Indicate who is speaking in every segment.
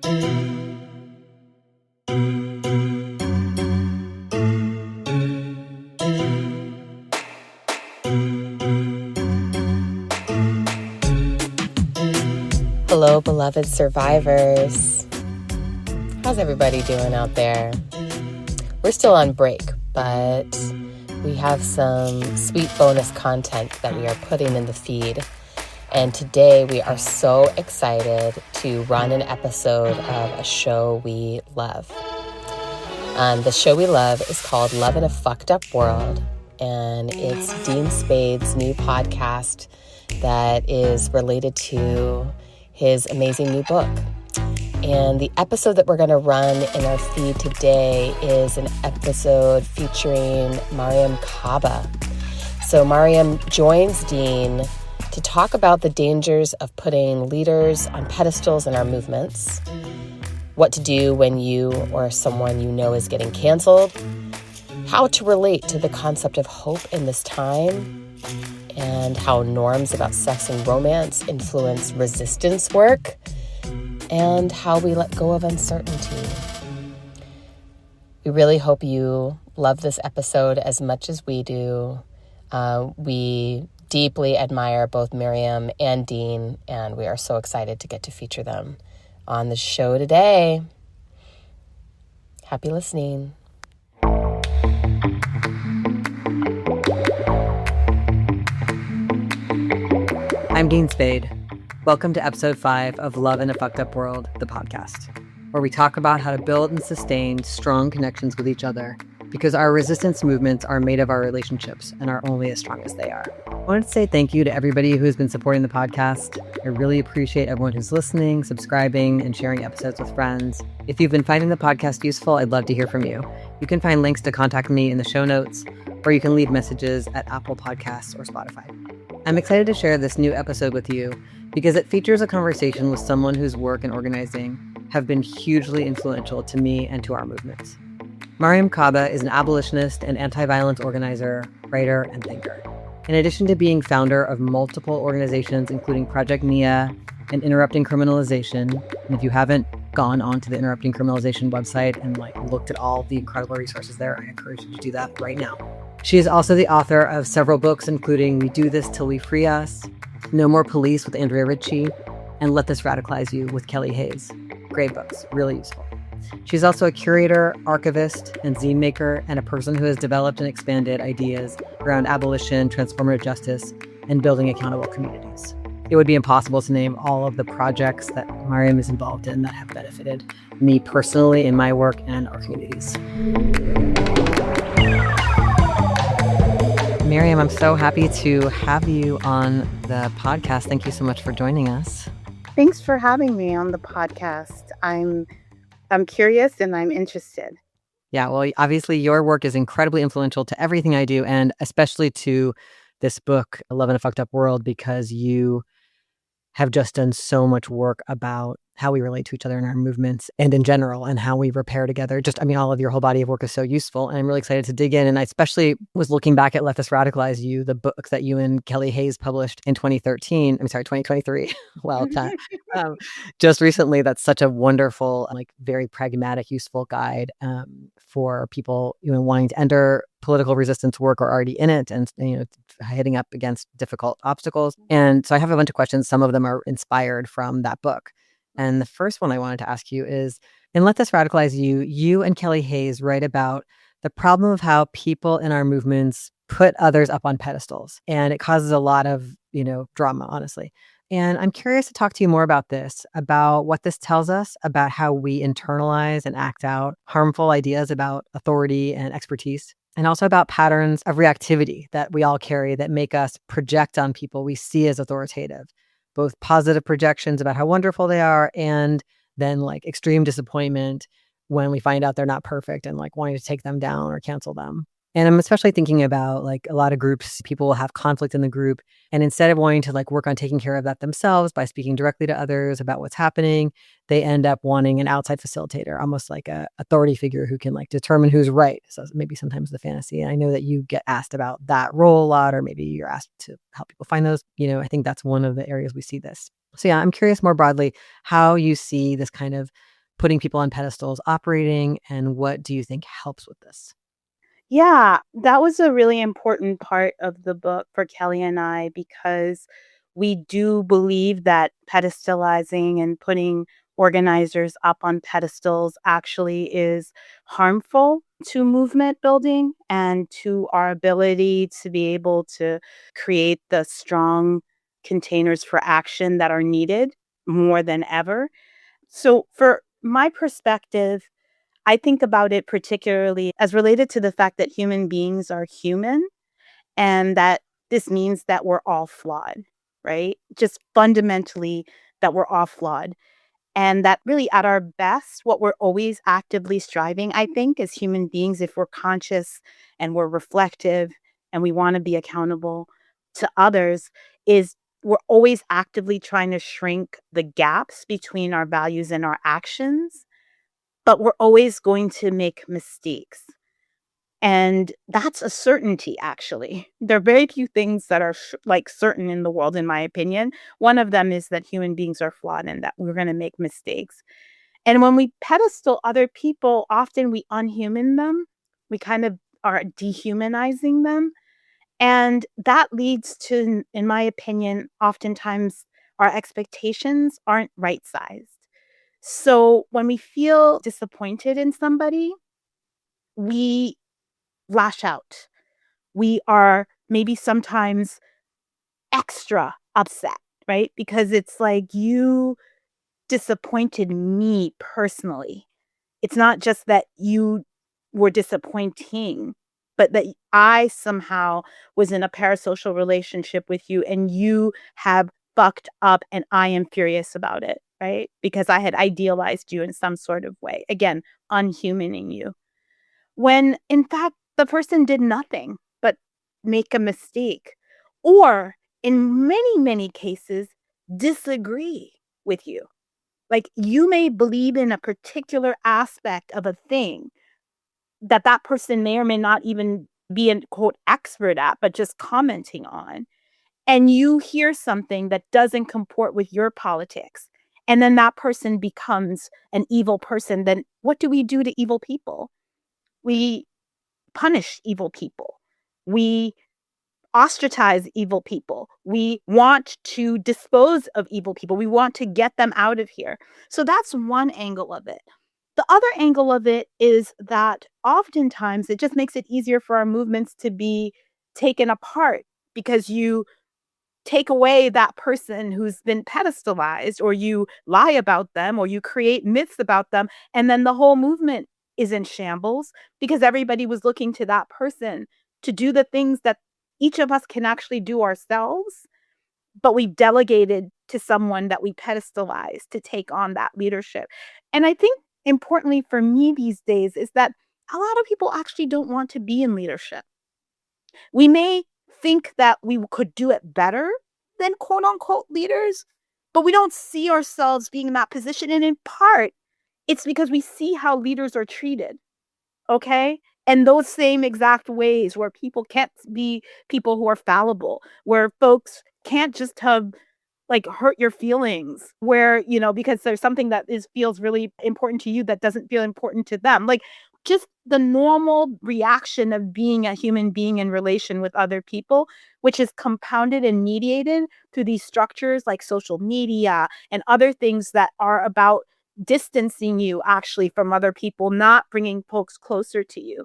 Speaker 1: Hello, beloved survivors. How's everybody doing out there? We're still on break, but we have some sweet bonus content that we are putting in the feed. And today we are so excited to run an episode of a show we love. The show we love is called Love in a Fucked Up World, and it's Dean Spade's new podcast that is related to his amazing new book. And the episode that we're going to run in our feed today is an episode featuring Mariame Kaba. So Mariame joins Dean to talk about the dangers of putting leaders on pedestals in our movements, what to do when you or someone you know is getting canceled, how to relate to the concept of hope in this time, and how norms about sex and romance influence resistance work, and how we let go of uncertainty. We really hope you love this episode as much as we do. We deeply admire both Mariame and Dean, and we are so excited to get to feature them on the show today. Happy listening.
Speaker 2: I'm Dean Spade. Welcome to episode 5 of Love in a Fucked Up World, the podcast, where we talk about how to build and sustain strong connections with each other, because our resistance movements are made of our relationships and are only as strong as they are. I wanted to say thank you to everybody who's been supporting the podcast. I really appreciate everyone who's listening, subscribing, and sharing episodes with friends. If you've been finding the podcast useful, I'd love to hear from you. You can find links to contact me in the show notes, or you can leave messages at Apple Podcasts or Spotify. I'm excited to share this new episode with you because it features a conversation with someone whose work and organizing have been hugely influential to me and to our movements. Mariame Kaba is an abolitionist and anti-violence organizer, writer, and thinker. In addition to being founder of multiple organizations, including Project NIA and Interrupting Criminalization, and if you haven't gone onto the Interrupting Criminalization website and looked at all the incredible resources there, I encourage you to do that right now. She is also the author of several books, including We Do This Till We Free Us, No More Police with Andrea Ritchie, and Let This Radicalize You with Kelly Hayes. Great books, really useful. She's also a curator, archivist, and zine maker, and a person who has developed and expanded ideas around abolition, transformative justice, and building accountable communities. It would be impossible to name all of the projects that Mariame is involved in that have benefited me personally in my work and our communities. Mariame, I'm so happy to have you on the podcast. Thank you so much for joining us.
Speaker 3: Thanks for having me on the podcast. I'm curious and I'm interested.
Speaker 2: Yeah, well, obviously your work is incredibly influential to everything I do, and especially to this book, Love in a Fucked Up World, because you have just done so much work about how we relate to each other in our movements and in general, and how we repair together. All of your whole body of work is so useful, and I'm really excited to dig in. And I especially was looking back at Let This Radicalize You, the book that you and Kelly Hayes published in 2023. Wild time. Just recently. That's such a wonderful, very pragmatic, useful guide for people wanting to enter political resistance work or already in it, and hitting up against difficult obstacles. And so I have a bunch of questions. Some of them are inspired from that book. And the first one I wanted to ask you is, in Let This Radicalize You, you and Kelly Hayes write about the problem of how people in our movements put others up on pedestals. And it causes a lot of, drama, honestly. And I'm curious to talk to you more about this, about what this tells us about how we internalize and act out harmful ideas about authority and expertise, and also about patterns of reactivity that we all carry that make us project on people we see as authoritative, both positive projections about how wonderful they are, and then extreme disappointment when we find out they're not perfect and wanting to take them down or cancel them. And I'm especially thinking about a lot of groups, people will have conflict in the group. And instead of wanting to work on taking care of that themselves by speaking directly to others about what's happening, they end up wanting an outside facilitator, almost like a authority figure who can determine who's right. So maybe sometimes the fantasy. And I know that you get asked about that role a lot, or maybe you're asked to help people find those. I think that's one of the areas we see this. So yeah, I'm curious more broadly how you see this kind of putting people on pedestals operating, and what do you think helps with this?
Speaker 3: Yeah, that was a really important part of the book for Kelly and I because we do believe that pedestalizing and putting organizers up on pedestals actually is harmful to movement building and to our ability to be able to create the strong containers for action that are needed more than ever. So, for my perspective, I think about it particularly as related to the fact that human beings are human and that this means that we're all flawed, right? Just fundamentally that we're all flawed. And that really at our best, what we're always actively striving, I think, as human beings, if we're conscious and we're reflective and we want to be accountable to others, is we're always actively trying to shrink the gaps between our values and our actions, but we're always going to make mistakes. And that's a certainty, actually. There are very few things that are like certain in the world, in my opinion. One of them is that human beings are flawed and that we're going to make mistakes. And when we pedestal other people, often we unhuman them. We kind of are dehumanizing them. And that leads to, in my opinion, oftentimes our expectations aren't right sized. So when we feel disappointed in somebody, we lash out. We are maybe sometimes extra upset, right? Because it's like you disappointed me personally. It's not just that you were disappointing, but that I somehow was in a parasocial relationship with you and you have fucked up and I am furious about it, right? Because I had idealized you in some sort of way. Again, unhumaning you. When in fact, the person did nothing but make a mistake or in many, many cases, disagree with you. Like you may believe in a particular aspect of a thing that that person may or may not even be an quote expert at, but just commenting on. And you hear something that doesn't comport with your politics. And then that person becomes an evil person. Then what do we do to evil people? We punish evil people. We ostracize evil people. We want to dispose of evil people. We want to get them out of here. So that's one angle of it. The other angle of it is that oftentimes it just makes it easier for our movements to be taken apart because you take away that person who's been pedestalized, or you lie about them, or you create myths about them. And then the whole movement is in shambles because everybody was looking to that person to do the things that each of us can actually do ourselves, but we've delegated to someone that we pedestalize to take on that leadership. And I think importantly for me these days is that a lot of people actually don't want to be in leadership. We may think that we could do it better than quote unquote leaders, but we don't see ourselves being in that position. And in part, it's because we see how leaders are treated. Okay. And those same exact ways where people can't be people who are fallible, where folks can't just have like hurt your feelings where, because there's something that feels really important to you that doesn't feel important to them. Like just the normal reaction of being a human being in relation with other people, which is compounded and mediated through these structures like social media and other things that are about distancing you actually from other people, not bringing folks closer to you.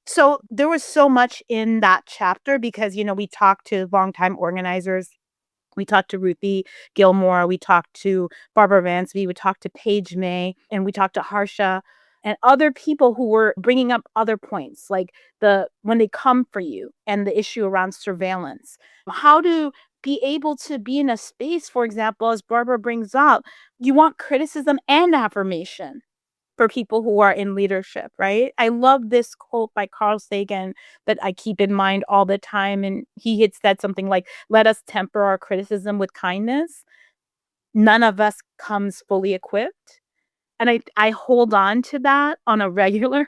Speaker 3: So there was so much in that chapter because, we talked to longtime organizers. We talked to Ruthie Gilmore. We talked to Barbara Vansby. We talked to Paige May. And we talked to Harsha and other people who were bringing up other points, like when they come for you and the issue around surveillance. How to be able to be in a space, for example, as Barbara brings up, you want criticism and affirmation for people who are in leadership, right? I love this quote by Carl Sagan that I keep in mind all the time. And he had said something like, let us temper our criticism with kindness. None of us comes fully equipped. And I hold on to that on a regular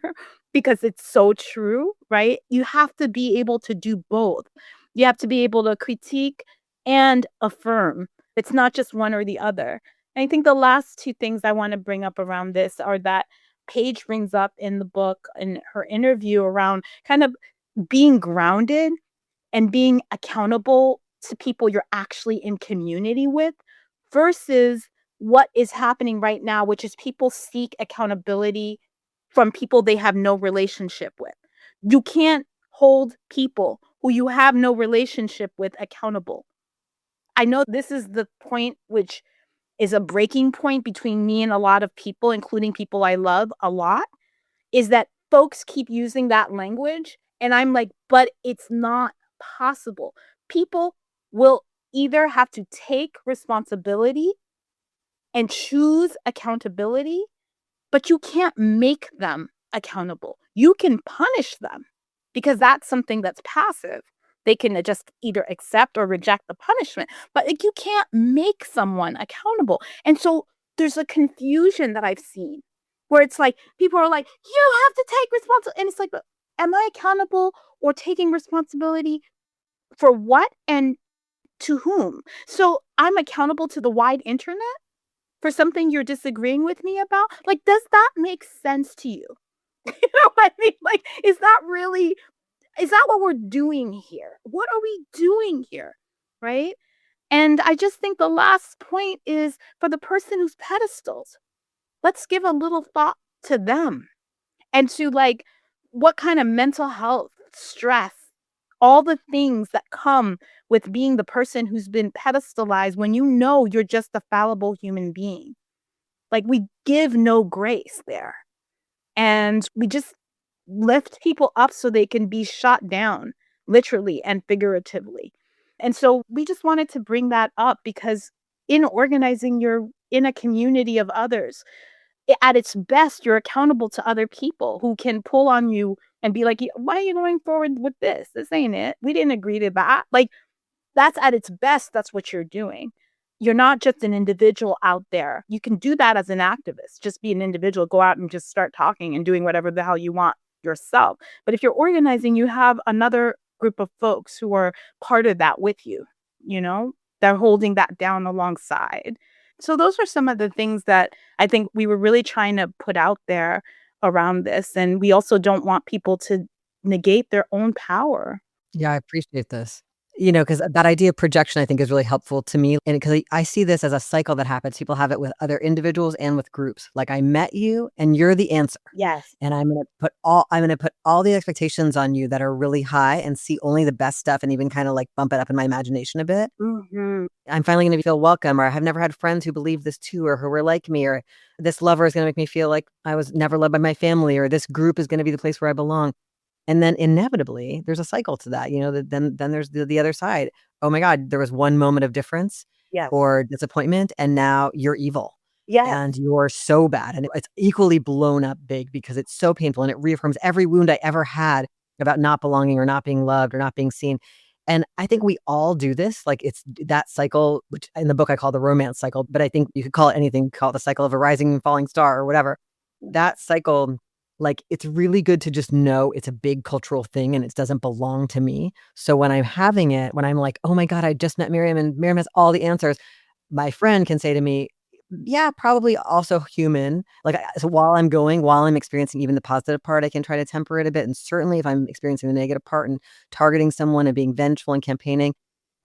Speaker 3: because it's so true, right? You have to be able to do both. You have to be able to critique and affirm. It's not just one or the other. I think the last two things I want to bring up around this are that Paige brings up in the book in her interview around kind of being grounded and being accountable to people you're actually in community with versus what is happening right now, which is people seek accountability from people they have no relationship with. You can't hold people who you have no relationship with accountable. I know this is the point which is a breaking point between me and a lot of people, including people I love a lot, is that folks keep using that language. And I'm like, but it's not possible. People will either have to take responsibility and choose accountability, but you can't make them accountable. You can punish them because that's something that's passive. They can just either accept or reject the punishment, but like, you can't make someone accountable. And so there's a confusion that I've seen where it's like people are like, you have to take responsibility. And it's like, am I accountable or taking responsibility for what and to whom? So I'm accountable to the wide internet for something you're disagreeing with me about? Like, does that make sense to you? You know what I mean? Like, is that what we're doing here? What are we doing here? Right? And I just think the last point is for the person who's pedestals, let's give a little thought to them and to like what kind of mental health, stress, all the things that come with being the person who's been pedestalized when you know you're just a fallible human being. Like, we give no grace there, and we just lift people up so they can be shot down, literally and figuratively. And so we just wanted to bring that up because in organizing, you're in a community of others. At its best, you're accountable to other people who can pull on you and be like, why are you going forward with this? This ain't it. We didn't agree to that. Like, that's at its best, that's what you're doing. You're not just an individual out there. You can do that as an activist, just be an individual, go out and just start talking and doing whatever the hell you want yourself. But if you're organizing, you have another group of folks who are part of that with you, you know? They're holding that down alongside. So those are some of the things that I think we were really trying to put out there around this. And we also don't want people to negate their own power.
Speaker 2: Yeah, I appreciate this. You know, because that idea of projection, I think, is really helpful to me. And because I see this as a cycle that happens. People have it with other individuals and with groups. Like, I met you and you're the answer.
Speaker 3: Yes.
Speaker 2: And I'm going to put all the expectations on you that are really high and see only the best stuff and even kind of like bump it up in my imagination a bit.
Speaker 3: Mm-hmm.
Speaker 2: I'm finally going to feel welcome, or I've never had friends who believe this too, or who were like me, or this lover is going to make me feel like I was never loved by my family, or this group is going to be the place where I belong. And then inevitably there's a cycle to that, you know, then there's the other side. Oh my God, there was one moment of difference
Speaker 3: Yes.
Speaker 2: or disappointment, and now you're evil.
Speaker 3: Yes.
Speaker 2: And you're so bad. And it's equally blown up big because it's so painful and it reaffirms every wound I ever had about not belonging or not being loved or not being seen. And I think we all do this. Like, it's that cycle, which in the book I call the romance cycle, but I think you could call it anything, call it the cycle of a rising and falling star or whatever. That cycle, like, it's really good to just know it's a big cultural thing and it doesn't belong to me. So when I'm having it, when I'm like, oh my God, I just met Mariame and Mariame has all the answers, my friend can say to me, yeah, probably also human. Like, so while I'm experiencing even the positive part, I can try to temper it a bit. And certainly if I'm experiencing the negative part and targeting someone and being vengeful and campaigning,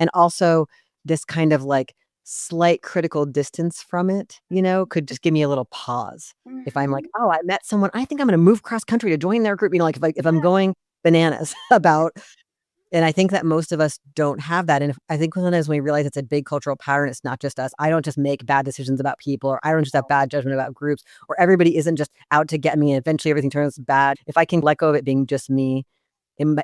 Speaker 2: and also this kind of like slight critical distance from it, you know, could just give me a little pause. If I'm like, oh, I met someone, I think I'm going to move cross country to join their group. You know, like if I'm going bananas about. And I think that most of us don't have that. And I think sometimes when we realize it's a big cultural pattern, it's not just us. I don't just make bad decisions about people, or I don't just have bad judgment about groups, or everybody isn't just out to get me and eventually everything turns bad. If I can let go of it being just me,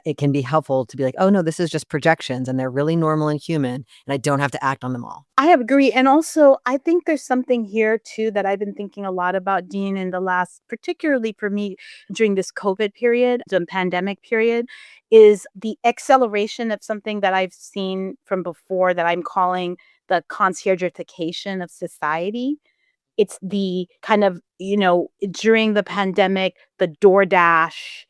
Speaker 2: it can be helpful to be like, oh no, this is just projections and they're really normal and human and I don't have to act on them all.
Speaker 3: I agree. And also, I think there's something here too that I've been thinking a lot about, Dean, in the last, particularly for me during this COVID period, the pandemic period, is the acceleration of something that I've seen from before that I'm calling the conciergification of society. It's the kind of, you know, during the pandemic, the DoorDash,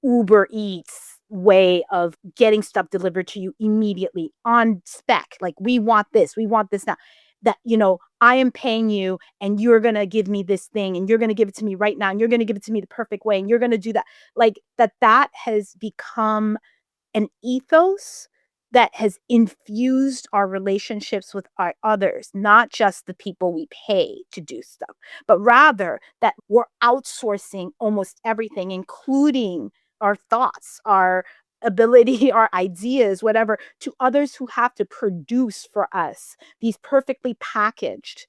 Speaker 3: Uber Eats way of getting stuff delivered to you immediately on spec. Like, we want this now. That, you know, I am paying you and you're going to give me this thing and you're going to give it to me right now and you're going to give it to me the perfect way and you're going to do that. Like that has become an ethos that has infused our relationships with our others, not just the people we pay to do stuff, but rather that we're outsourcing almost everything, including our thoughts, our ability, our ideas, whatever, to others who have to produce for us these perfectly packaged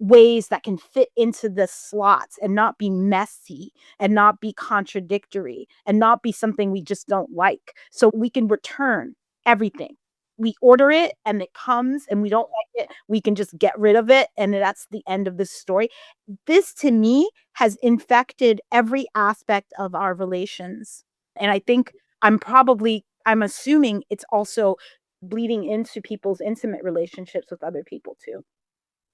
Speaker 3: ways that can fit into the slots and not be messy and not be contradictory and not be something we just don't like. So we can return everything. We order it and it comes and we don't like it. We can just get rid of it. And that's the end of the story. This to me has infected every aspect of our relations. And I think I'm assuming it's also bleeding into people's intimate relationships with other people too.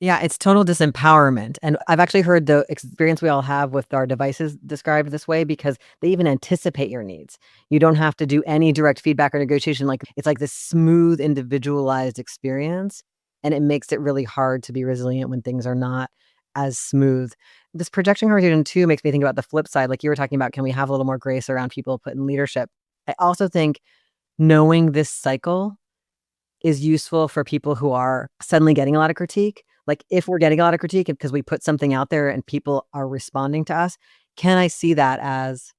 Speaker 2: Yeah, it's total disempowerment. And I've actually heard the experience we all have with our devices described this way because they even anticipate your needs. You don't have to do any direct feedback or negotiation. Like it's like this smooth, individualized experience. And it makes it really hard to be resilient when things are not as smooth. This projection horizon too makes me think about the flip side. Like you were talking about, can we have a little more grace around people put in leadership? I also think knowing this cycle is useful for people who are suddenly getting a lot of critique. Like if we're getting a lot of critique because we put something out there and people are responding to us, can I see that as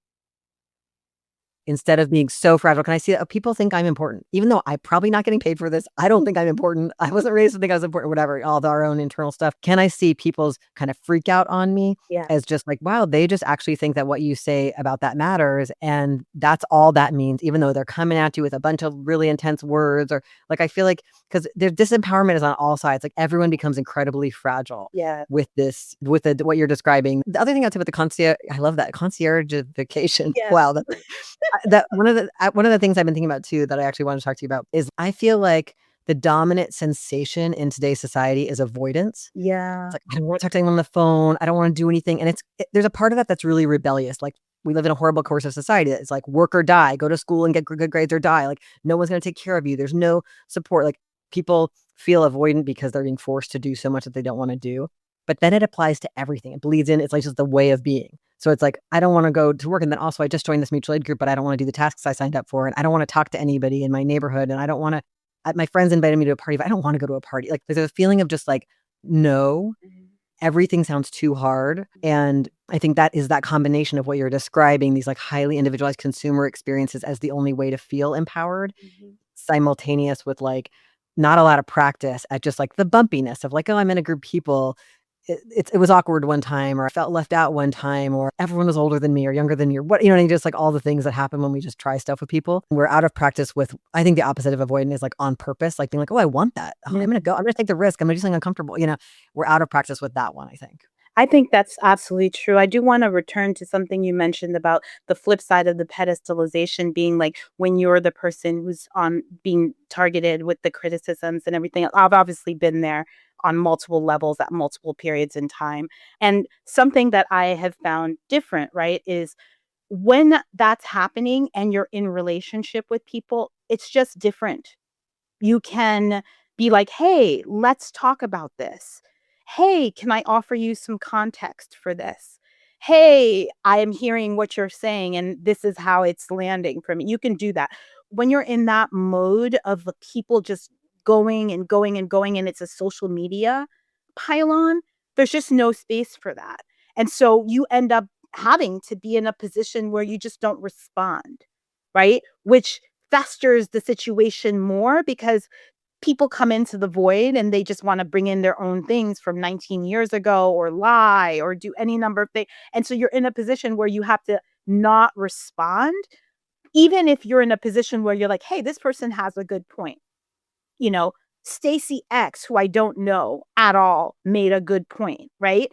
Speaker 2: instead of being so fragile, can I see that people think I'm important, even though I'm probably not getting paid for this? I don't think I'm important. I wasn't raised to think I was important, whatever, all our own internal stuff. Can I see people's kind of freak out on me
Speaker 3: Yeah.
Speaker 2: as just like, wow, they just actually think that what you say about that matters. And that's all that means, even though they're coming at you with a bunch of really intense words or like, I feel like, because their disempowerment is on all sides. Like everyone becomes incredibly fragile
Speaker 3: Yeah.
Speaker 2: with this, with what you're describing. The other thing I'd say with the concierge, I love that conciergification.
Speaker 3: Yeah.
Speaker 2: Wow. That one of the things I've been thinking about too that I actually want to talk to you about is I feel like the dominant sensation in today's society is avoidance.
Speaker 3: Yeah.
Speaker 2: It's like I don't want to talk to anyone on the phone. I don't want to do anything, and there's a part of that that's really rebellious. Like we live in a horrible coercive society. It's like work or die, go to school and get good grades or die. Like no one's going to take care of you. There's no support. Like people feel avoidant because they're being forced to do so much that they don't want to do. But then it applies to everything. It bleeds in. It's like just the way of being. So it's like, I don't want to go to work. And then also I just joined this mutual aid group, but I don't want to do the tasks I signed up for. And I don't want to talk to anybody in my neighborhood. And I don't want to, my friends invited me to a party, but I don't want to go to a party. Like there's a feeling of just like, no, everything sounds too hard. And I think that is that combination of what you're describing, these like highly individualized consumer experiences as the only way to feel empowered, simultaneous with like not a lot of practice at just like the bumpiness of like, oh, I'm in a group of people. It was awkward one time, or I felt left out one time, or everyone was older than me or younger than me, or what, you know, just like all the things that happen when we just try stuff with people. We're out of practice with, I think the opposite of avoidant is like on purpose, like being like, oh, I want that. Oh, I'm going to take the risk. I'm going to do something uncomfortable. You know, we're out of practice with that one, I think.
Speaker 3: I think that's absolutely true. I do want to return to something you mentioned about the flip side of the pedestalization being like when you're the person who's on being targeted with the criticisms and everything. I've obviously been there on multiple levels at multiple periods in time. And something that I have found different, right, is when that's happening and you're in relationship with people, it's just different. You can be like, "Hey, let's talk about this. Hey, can I offer you some context for this? Hey, I am hearing what you're saying and this is how it's landing for me." You can do that. When you're in that mode of the people just going and going and going and it's a social media pylon, there's just no space for that. And so you end up having to be in a position where you just don't respond, right? Which festers the situation more because people come into the void and they just want to bring in their own things from 19 years ago or lie or do any number of things. And so you're in a position where you have to not respond, even if you're in a position where you're like, hey, this person has a good point. You know, Stacy X, who I don't know at all, made a good point, right?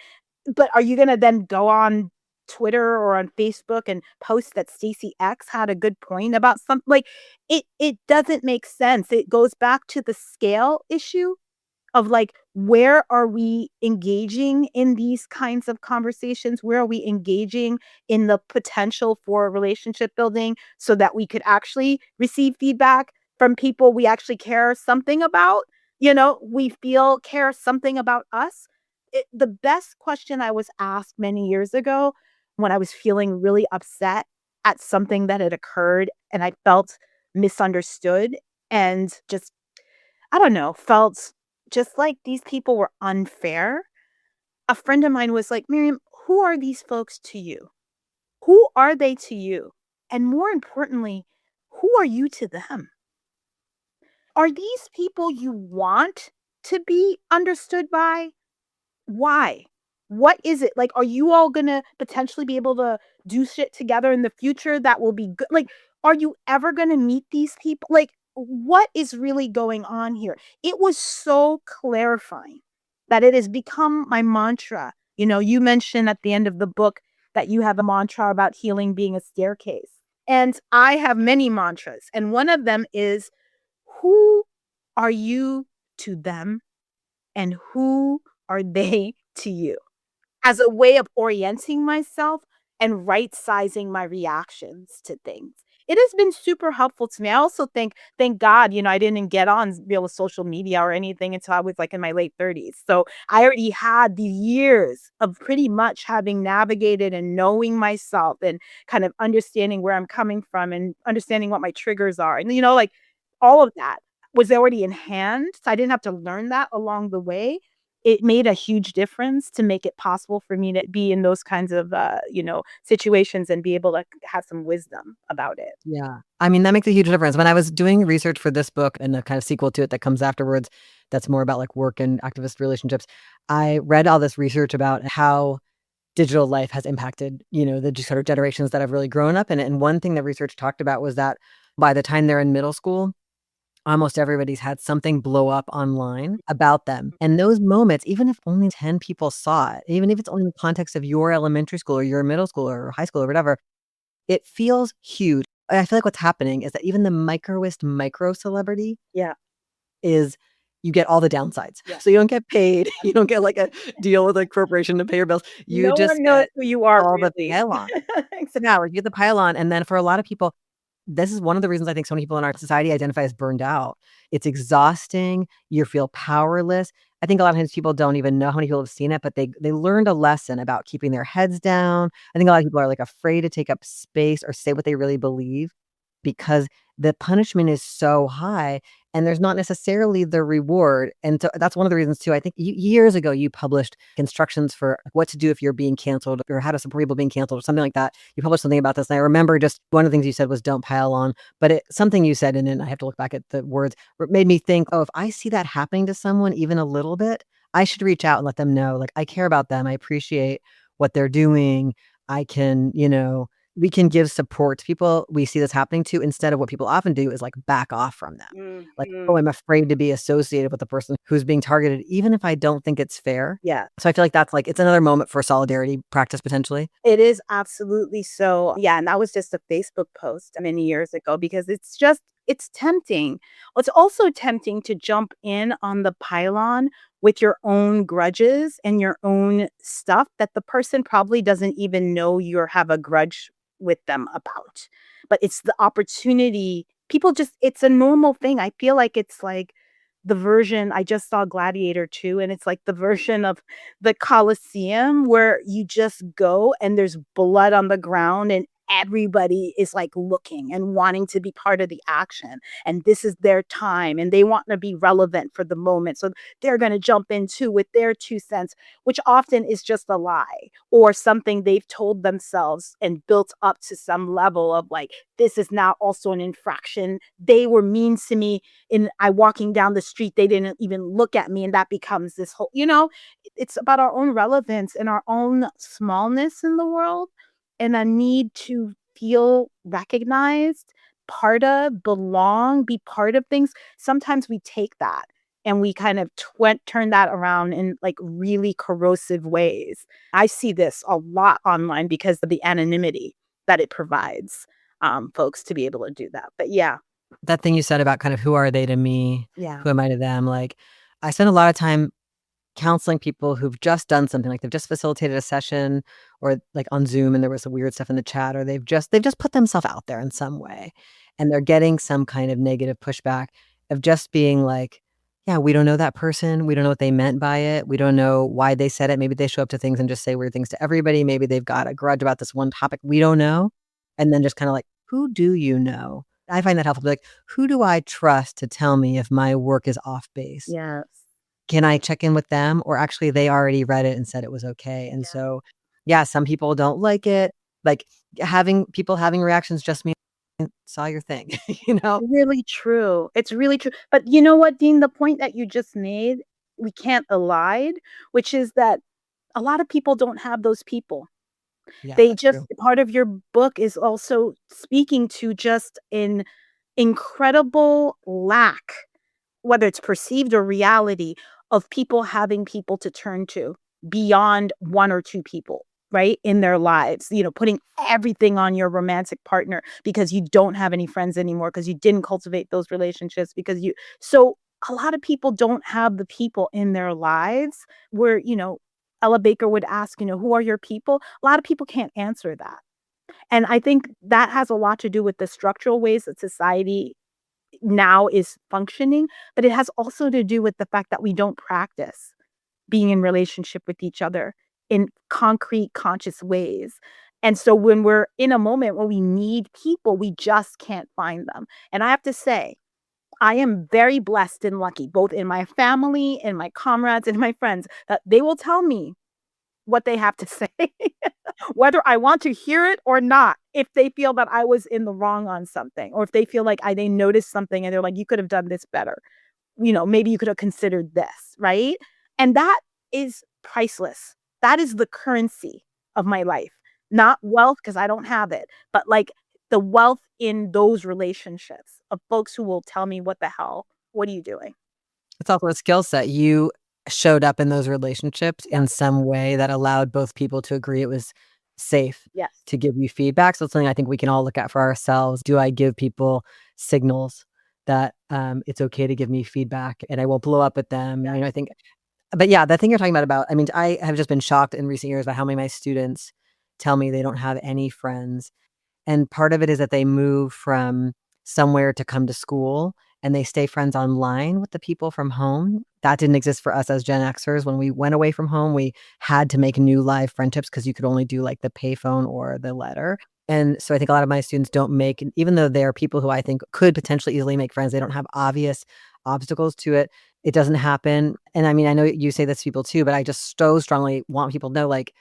Speaker 3: But are you going to then go on Twitter or on Facebook and post that Stacy X had a good point about something? Like it doesn't make sense. It goes back to the scale issue of like, where are we engaging in these kinds of conversations? Where are we engaging in the potential for relationship building so that we could actually receive feedback from people we actually care something about? We care something about us. The best question I was asked many years ago when I was feeling really upset at something that had occurred and I felt misunderstood and just, I don't know, felt just like these people were unfair. A friend of mine was like, Miriam, who are these folks to you? Who are they to you? And more importantly, who are you to them? Are these people you want to be understood by? Why? What is it? Like, are you all gonna potentially be able to do shit together in the future that will be good? Like, are you ever gonna meet these people? Like, what is really going on here? It was so clarifying that it has become my mantra. You mentioned at the end of the book that you have a mantra about healing being a staircase. And I have many mantras. And one of them is, who are you to them? And who are they to you? As a way of orienting myself and right sizing my reactions to things. It has been super helpful to me. I also thank God, I didn't get on real social media or anything until I was like in my late 30s. So I already had these years of pretty much having navigated and knowing myself and kind of understanding where I'm coming from and understanding what my triggers are. And, like all of that was already in hand. So I didn't have to learn that along the way. It made a huge difference to make it possible for me to be in those kinds of, situations and be able to have some wisdom about it.
Speaker 2: Yeah. I mean, that makes a huge difference. When I was doing research for this book and the kind of sequel to it that comes afterwards, that's more about like work and activist relationships, I read all this research about how digital life has impacted, the sort of generations that have really grown up in it. And one thing that research talked about was that by the time they're in middle school, almost everybody's had something blow up online about them. And those moments, even if only 10 people saw it, even if it's only in the context of your elementary school or your middle school or high school or whatever, it feels huge. I feel like what's happening is that even the microest micro celebrity
Speaker 3: Yeah.
Speaker 2: is you get all the downsides.
Speaker 3: Yeah.
Speaker 2: So you don't get paid. You don't get like a deal with a corporation to pay your bills. You
Speaker 3: No
Speaker 2: just
Speaker 3: one knows
Speaker 2: get
Speaker 3: who you are
Speaker 2: all the
Speaker 3: really.
Speaker 2: pile-on.
Speaker 3: Exactly.
Speaker 2: Yeah, like you get the pile-on. And then for a lot of people, this is one of the reasons I think so many people in our society identify as burned out. It's exhausting. You feel powerless. I think a lot of times people don't even know how many people have seen it, but they learned a lesson about keeping their heads down. I think a lot of people are like afraid to take up space or say what they really believe because the punishment is so high and there's not necessarily the reward. And so that's one of the reasons too. I think years ago you published instructions for what to do if you're being canceled or how to support people being canceled or something like that. You published something about this. And I remember just one of the things you said was don't pile on, but something you said, and then I have to look back at the words, made me think, oh, if I see that happening to someone even a little bit, I should reach out and let them know, like, I care about them. I appreciate what they're doing. I can, we can give support to people we see this happening to instead of what people often do is like back off from them. Like, oh, I'm afraid to be associated with the person who's being targeted, even if I don't think it's fair.
Speaker 3: Yeah.
Speaker 2: So I feel like that's like, it's another moment for solidarity practice potentially.
Speaker 3: It is absolutely so. Yeah, and that was just a Facebook post many years ago because it's tempting. It's also tempting to jump in on the pylon with your own grudges and your own stuff that the person probably doesn't even know you have a grudge with them about. But it's the opportunity. People just, it's a normal thing. I feel like it's like the version, I just saw Gladiator 2, and it's like the version of the Colosseum where you just go and there's blood on the ground and everybody is like looking and wanting to be part of the action, and this is their time and they want to be relevant for the moment, so they're going to jump in too with their 2 cents, which often is just a lie or something they've told themselves and built up to some level of like, this is now also an infraction. They were mean to me in I walking down the street, they didn't even look at me, and that becomes this whole, it's about our own relevance and our own smallness in the world and a need to feel recognized, part of, belong, be part of things. Sometimes we take that and we kind of turn that around in like really corrosive ways. I see this a lot online because of the anonymity that it provides folks to be able to do that. But yeah.
Speaker 2: That thing you said about kind of who are they to me?
Speaker 3: Yeah.
Speaker 2: Who am I to them? Like, I spend a lot of time counseling people who've just done something, like they've just facilitated a session or like on Zoom and there was some weird stuff in the chat, or they've just put themselves out there in some way and they're getting some kind of negative pushback of just being like, yeah, we don't know that person. We don't know what they meant by it. We don't know why they said it. Maybe they show up to things and just say weird things to everybody. Maybe they've got a grudge about this one topic. We don't know. And then just kind of like, who do you know? I find that helpful. Like, who do I trust to tell me if my work is off base?
Speaker 3: Yes.
Speaker 2: Can I check in with them? Or actually, they already read it and said it was okay. And so, yeah, some people don't like it. Like having people having reactions just means saw your thing, you know?
Speaker 3: Really true. It's really true. But you know what, Dean? The point that you just made, we can't elide, which is that a lot of people don't have those people.
Speaker 2: Yeah,
Speaker 3: They
Speaker 2: that's
Speaker 3: just
Speaker 2: true.
Speaker 3: part of your book is also speaking to just an incredible lack, whether it's perceived or reality, of people having people to turn to beyond one or two people, right, in their lives. Putting everything on your romantic partner because you don't have any friends anymore, because you didn't cultivate those relationships, because you so a lot of people don't have the people in their lives where, Ella Baker would ask, who are your people? A lot of people can't answer that. And I think that has a lot to do with the structural ways that society now is functioning, but it has also to do with the fact that we don't practice being in relationship with each other in concrete, conscious ways. And so when we're in a moment where we need people, we just can't find them. And I have to say, I am very blessed and lucky, both in my family and my comrades and my friends, that they will tell me what they have to say, whether I want to hear it or not. If they feel that I was in the wrong on something, or if they feel like they noticed something and they're like, you could have done this better. Maybe you could have considered this, right? And that is priceless. That is the currency of my life. Not wealth, because I don't have it, but like the wealth in those relationships of folks who will tell me, what the hell, what are you doing?
Speaker 2: It's also a skill set. You showed up in those relationships
Speaker 3: Yeah.
Speaker 2: in some way that allowed both people to agree it was safe
Speaker 3: Yes.
Speaker 2: to give you feedback. So it's something I think we can all look at for ourselves. Do I give people signals that it's okay to give me feedback and I won't blow up at them?
Speaker 3: Yeah.
Speaker 2: I think, but yeah, the thing you're talking about, I mean, I have just been shocked in recent years by how many of my students tell me they don't have any friends, and part of it is that they move from somewhere to come to school and they stay friends online with the people from home. That didn't exist for us as Gen Xers. When we went away from home, we had to make new live friendships because you could only do like the payphone or the letter. And so I think a lot of my students don't make, even though they're people who I think could potentially easily make friends, they don't have obvious obstacles to it. It doesn't happen. And I mean, I know you say this to people too, but I just so strongly want people to know, like,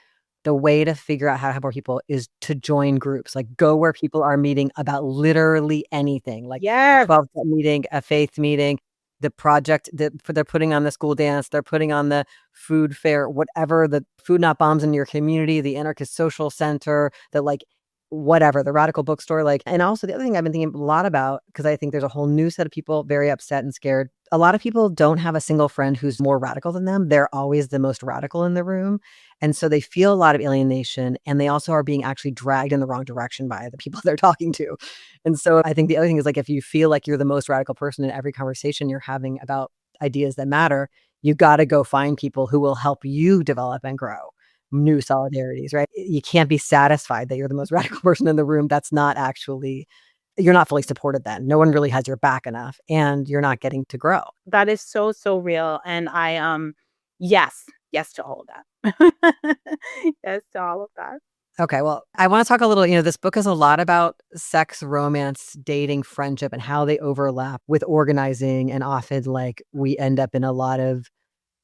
Speaker 2: the way to figure out how to have more people is to join groups, like go where people are meeting about literally anything, like a
Speaker 3: Yes.
Speaker 2: 12-step meeting, a faith meeting, the project that they're putting on the school dance, they're putting on the food fair, whatever, the food not bombs in your community, the anarchist social center, the like whatever, the radical bookstore. Like, and also the other thing I've been thinking a lot about, because I think there's a whole new set of people very upset and scared. A lot of people don't have a single friend who's more radical than them. They're always the most radical in the room. And so they feel a lot of alienation, and they also are being actually dragged in the wrong direction by the people they're talking to. And so I think the other thing is, like, if you feel like you're the most radical person in every conversation you're having about ideas that matter, you got to go find people who will help you develop and grow new solidarities, right? You can't be satisfied that you're the most radical person in the room. That's not actually, you're not fully supported then. No one really has your back enough, and you're not getting to grow.
Speaker 3: That is so, so real. And yes, yes to all of that. Yes to all of that.
Speaker 2: Okay, well, I want to talk a little, this book is a lot about sex, romance, dating, friendship, and how they overlap with organizing. And often, like, we end up in a lot of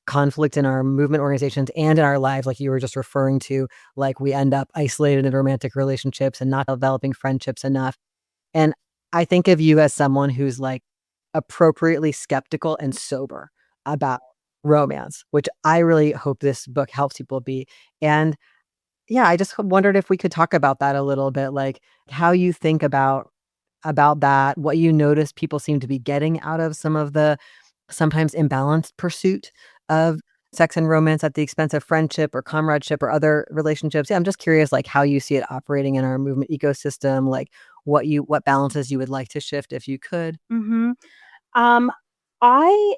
Speaker 2: conflict in our movement organizations and in our lives, like you were just referring to. Like, we end up isolated in romantic relationships and not developing friendships enough. And I think of you as someone who's like appropriately skeptical and sober about romance, which I really hope this book helps people be. And yeah, I just wondered if we could talk about that a little bit, like how you think about that, what you notice people seem to be getting out of some of the sometimes imbalanced pursuit of sex and romance at the expense of friendship or comradeship or other relationships. Yeah, I'm just curious, like how you see it operating in our movement ecosystem, like what balances you would like to shift if you could.
Speaker 3: Mhm. Um, I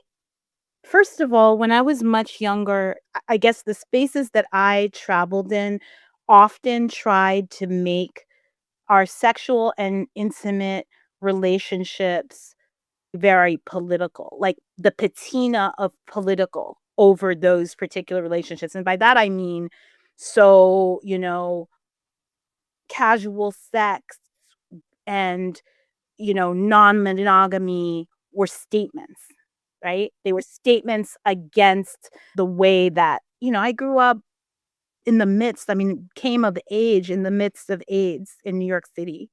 Speaker 3: First of all, when I was much younger, I guess the spaces that I traveled in often tried to make our sexual and intimate relationships very political, like the patina of political over those particular relationships. And by that, I mean, so, casual sex and, non-monogamy were statements, right? They were statements against the way that, I grew up came of age in the midst of AIDS in New York City.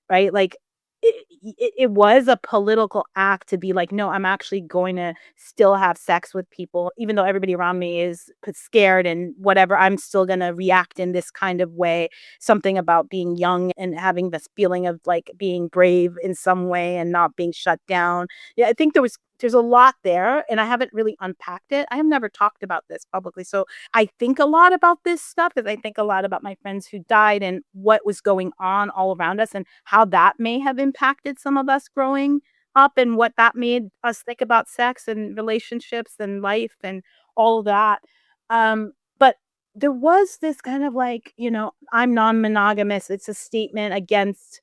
Speaker 3: Right? Like, it was a political act to be like, "No, I'm actually going to still have sex with people, even though everybody around me is scared and whatever, I'm still gonna react in this kind of way." Something about being young and having this feeling of, like, being brave in some way and not being shut down. Yeah, I think there's a lot there, and I haven't really unpacked it. I have never talked about this publicly, so I think a lot about this stuff as I think a lot about my friends who died and what was going on all around us and how that may have impacted some of us growing up and what that made us think about sex and relationships and life and all of that. But there was this kind of like, I'm non-monogamous. It's a statement against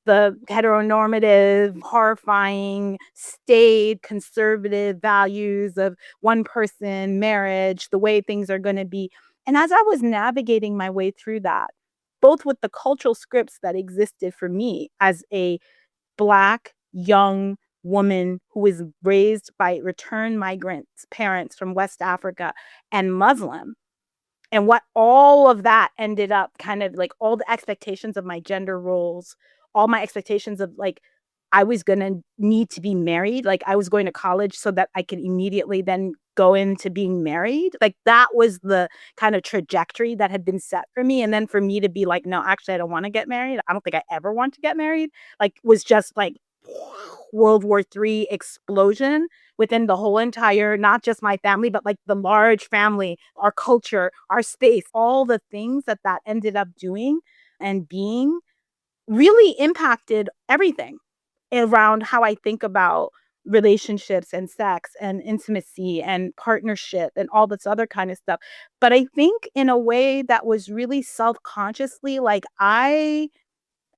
Speaker 3: the heteronormative, horrifying, staid, conservative values of one person, marriage, the way things are going to be. And as I was navigating my way through that, both with the cultural scripts that existed for me as a Black young woman who was raised by return migrants parents from West Africa and Muslim, and what all of that ended up kind of like all the expectations of my gender roles, all my expectations of like, I was going to need to be married. Like I was going to college so that I could immediately then go into being married. Like that was the kind of trajectory that had been set for me. And then for me to be like, no, actually, I don't want to get married. I don't think I ever want to get married. Like was just like World War III explosion within the whole entire, not just my family, but like the large family, our culture, our space, all the things that ended up doing and being really impacted everything around how I think about relationships and sex and intimacy and partnership and all this other kind of stuff. But I think in a way that was really self-consciously like, I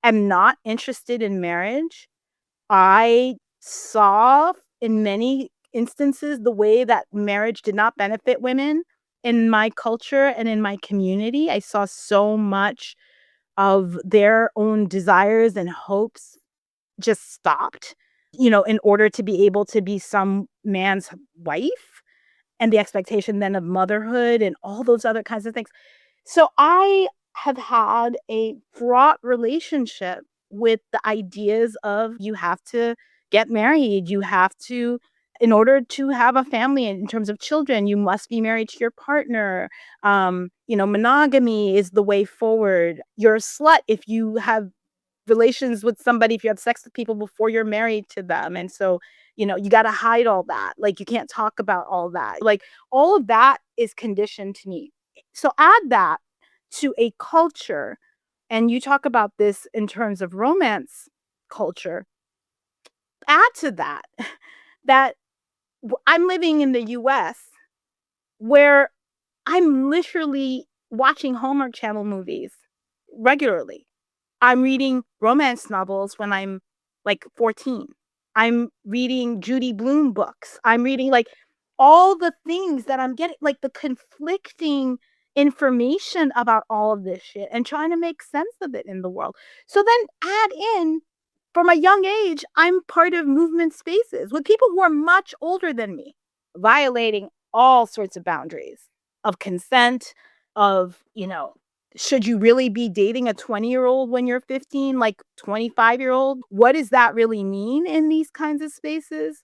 Speaker 3: am not interested in marriage. I saw in many instances the way that marriage did not benefit women in my culture and in my community. I saw so much of their own desires and hopes just stopped, in order to be able to be some man's wife and the expectation then of motherhood and all those other kinds of things. So I have had a fraught relationship with the ideas of you have to get married, you have to in order to have a family in terms of children, you must be married to your partner. Monogamy is the way forward. You're a slut if you have relations with somebody, if you have sex with people before you're married to them. And so, you got to hide all that. Like, you can't talk about all that. Like, all of that is conditioned to me. So, add that to a culture, and you talk about this in terms of romance culture, add to that, that I'm living in the US where I'm literally watching Hallmark Channel movies regularly. I'm reading romance novels when I'm, like, 14. I'm reading Judy Blume books. I'm reading, like, all the things that I'm getting, like, the conflicting information about all of this shit and trying to make sense of it in the world. So then add in, from a young age, I'm part of movement spaces with people who are much older than me, violating all sorts of boundaries of consent, of, should you really be dating a 20-year-old when you're 15, like 25-year-old? What does that really mean in these kinds of spaces?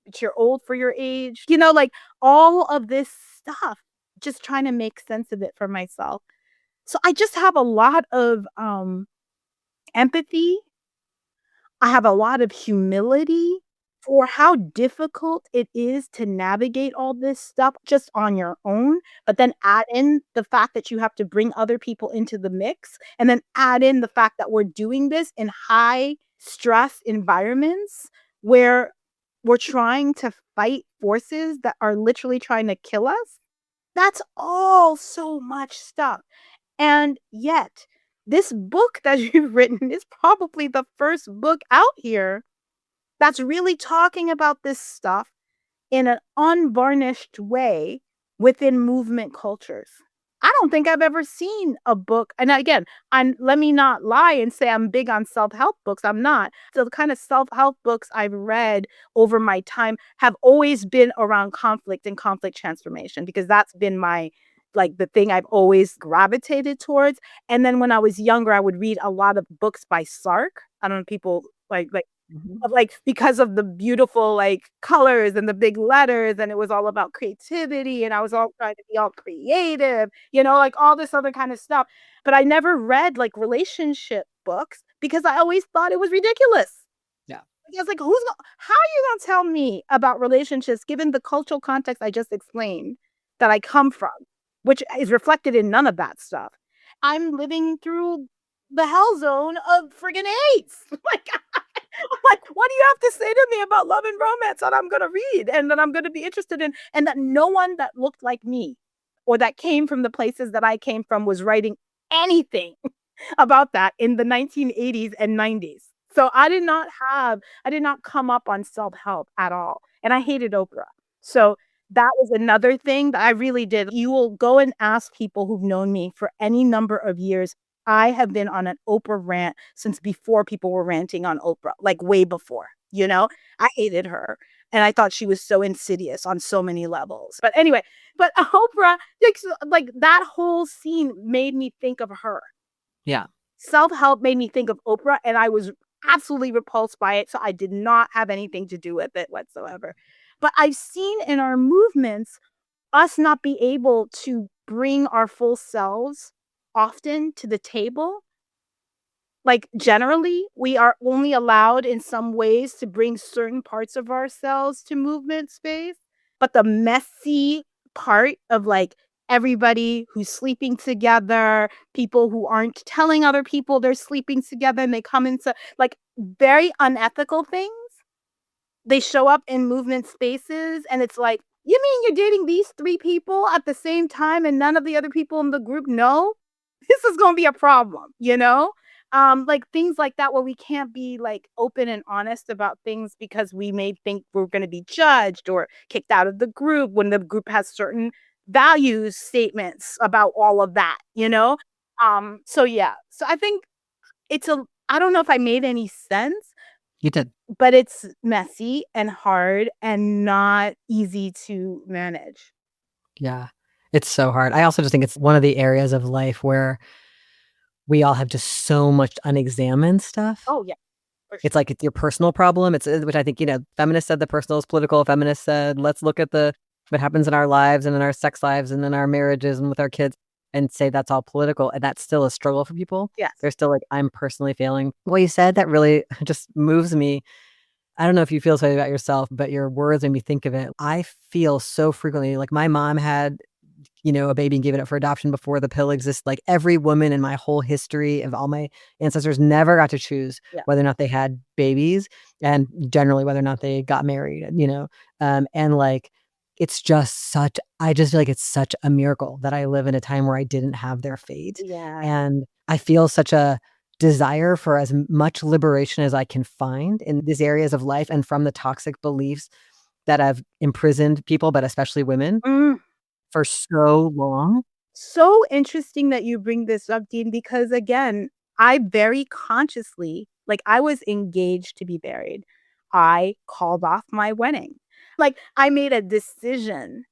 Speaker 3: But you're old for your age. Like all of this stuff, just trying to make sense of it for myself. So I just have a lot of empathy. I have a lot of humility for how difficult it is to navigate all this stuff just on your own, but then add in the fact that you have to bring other people into the mix, and then add in the fact that we're doing this in high stress environments where we're trying to fight forces that are literally trying to kill us. That's all so much stuff. And yet, this book that you've written is probably the first book out here that's really talking about this stuff in an unvarnished way within movement cultures. I don't think I've ever seen a book. And again, let me not lie and say I'm big on self-help books. I'm not. So the kind of self-help books I've read over my time have always been around conflict and conflict transformation, because that's been my, like, the thing I've always gravitated towards. And then when I was younger, I would read a lot of books by Sark. I don't know, people like
Speaker 2: Mhm.
Speaker 3: of, like, because of the beautiful, like, colors and the big letters, and it was all about creativity, and I was all trying to be all creative, like, all this other kind of stuff, but I never read, like, relationship books because I always thought it was ridiculous.
Speaker 2: Yeah.
Speaker 3: Like, I was like, how are you gonna tell me about relationships given the cultural context I just explained that I come from, which is reflected in none of that stuff? I'm living through the hell zone of friggin' AIDS. Like, like, what do you have to say to me about love and romance that I'm gonna read and that I'm gonna be interested in, and that no one that looked like me or that came from the places that I came from was writing anything about that in the 1980s and 90s. So I did not come up on self-help at all, and I hated Oprah. So that was another thing that I really did. You will go and ask people who've known me for any number of years. I have been on an Oprah rant since before people were ranting on Oprah, like way before. I hated her, and I thought she was so insidious on so many levels. But anyway, but Oprah, like that whole scene made me think of her.
Speaker 2: Yeah.
Speaker 3: Self-help made me think of Oprah, and I was absolutely repulsed by it, so I did not have anything to do with it whatsoever. But I've seen in our movements us not be able to bring our full selves often to the table. Like, generally, we are only allowed in some ways to bring certain parts of ourselves to movement space, but the messy part of, like, everybody who's sleeping together, people who aren't telling other people they're sleeping together, and they come into, like, very unethical things, they show up in movement spaces, and it's like, "You mean you're dating these 3 people at the same time and none of the other people in the group know? This is gonna be a problem," you know? Like, things like that where we can't be, like, open and honest about things because we may think we're gonna be judged or kicked out of the group when the group has certain values statements about all of that? So yeah. So I think I don't know if I made any sense,
Speaker 2: You did.
Speaker 3: but it's messy and hard and not easy to manage.
Speaker 2: Yeah. It's so hard. I also just think it's one of the areas of life where we all have just so much unexamined stuff.
Speaker 3: Oh, yeah, for
Speaker 2: It's
Speaker 3: sure.
Speaker 2: like it's your personal problem. It's which I think, feminists said the personal is political. Feminists said, let's look at what happens in our lives and in our sex lives and in our marriages and with our kids and say that's all political. And that's still a struggle for people.
Speaker 3: Yes.
Speaker 2: They're still like, I'm personally failing. What you said, that really just moves me. I don't know if you feel so about yourself, but your words made me think of it. I feel so frequently like my mom had a baby and gave it up for adoption before the pill exists. Like every woman in my whole history of all my ancestors never got to choose
Speaker 3: Yeah.
Speaker 2: whether or not they had babies and generally whether or not they got married. And like, it's just I just feel like it's such a miracle that I live in a time where I didn't have their fate.
Speaker 3: Yeah.
Speaker 2: And I feel such a desire for as much liberation as I can find in these areas of life and from the toxic beliefs that have imprisoned people, but especially women
Speaker 3: Mm.
Speaker 2: for so long.
Speaker 3: So interesting that you bring this up, Dean, because again, I very consciously, like, I was engaged to be married. I called off my wedding. Like, I made a decision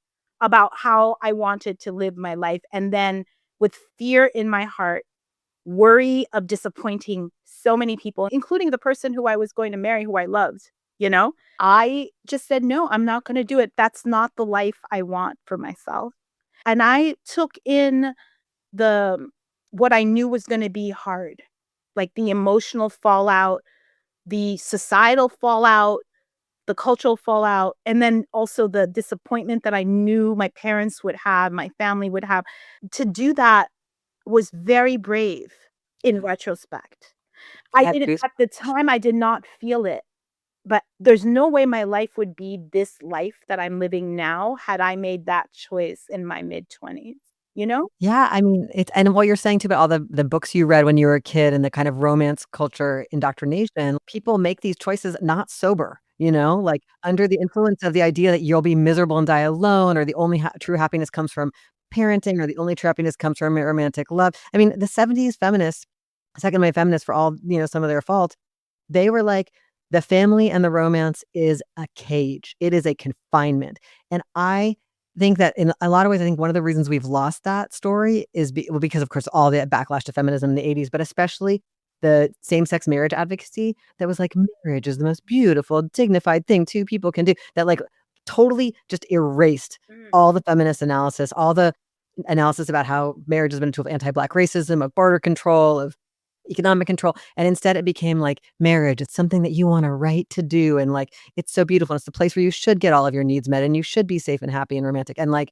Speaker 3: about how I wanted to live my life. And then, with fear in my heart, worry of disappointing so many people, including the person who I was going to marry, who I loved. I just said, no, I'm not going to do it. That's not the life I want for myself. And I took in the what I knew was going to be hard, like the emotional fallout, the societal fallout, the cultural fallout, and then also the disappointment that I knew my parents would have, my family would have. To do that was very brave in retrospect.
Speaker 2: I
Speaker 3: I
Speaker 2: had
Speaker 3: didn't
Speaker 2: goosebumps.
Speaker 3: at the time, I did not feel it, but there's no way my life would be this life that I'm living now had I made that choice in my mid-20s. you know?
Speaker 2: Yeah, I mean, it's and what you're saying too about all the books you read when you were a kid and the kind of romance culture indoctrination, people make these choices not sober, like under the influence of the idea that you'll be miserable and die alone, or the only true happiness comes from parenting, or the only true happiness comes from romantic love. I mean, the 70s feminists, second wave feminists, for all, some of their fault, they were like, the family and the romance is a cage. It is a confinement. And I think that in a lot of ways, I think one of the reasons we've lost that story is because, of course, all the backlash to feminism in the 80s, but especially the same-sex marriage advocacy that was like, marriage is the most beautiful, dignified thing two people can do. That like totally just erased all the feminist analysis, all the analysis about how marriage has been a tool of anti-Black racism, of border control, of economic control. And instead it became like marriage. It's something that you want a right to do. And like, it's so beautiful. It's the place where you should get all of your needs met and you should be safe and happy and romantic. And like,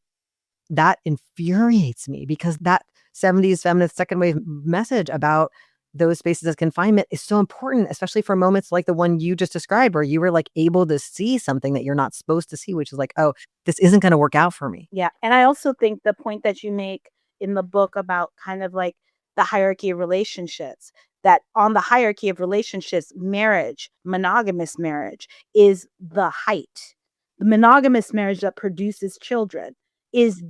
Speaker 2: that infuriates me because that 70s feminist second wave message about those spaces as confinement is so important, especially for moments like the one you just described, where you were like able to see something that you're not supposed to see, which is like, oh, this isn't going to work out for me.
Speaker 3: Yeah. And I also think the point that you make in the book about kind of like the hierarchy of relationships, that on the hierarchy of relationships, marriage, monogamous marriage is the height. The monogamous marriage that produces children is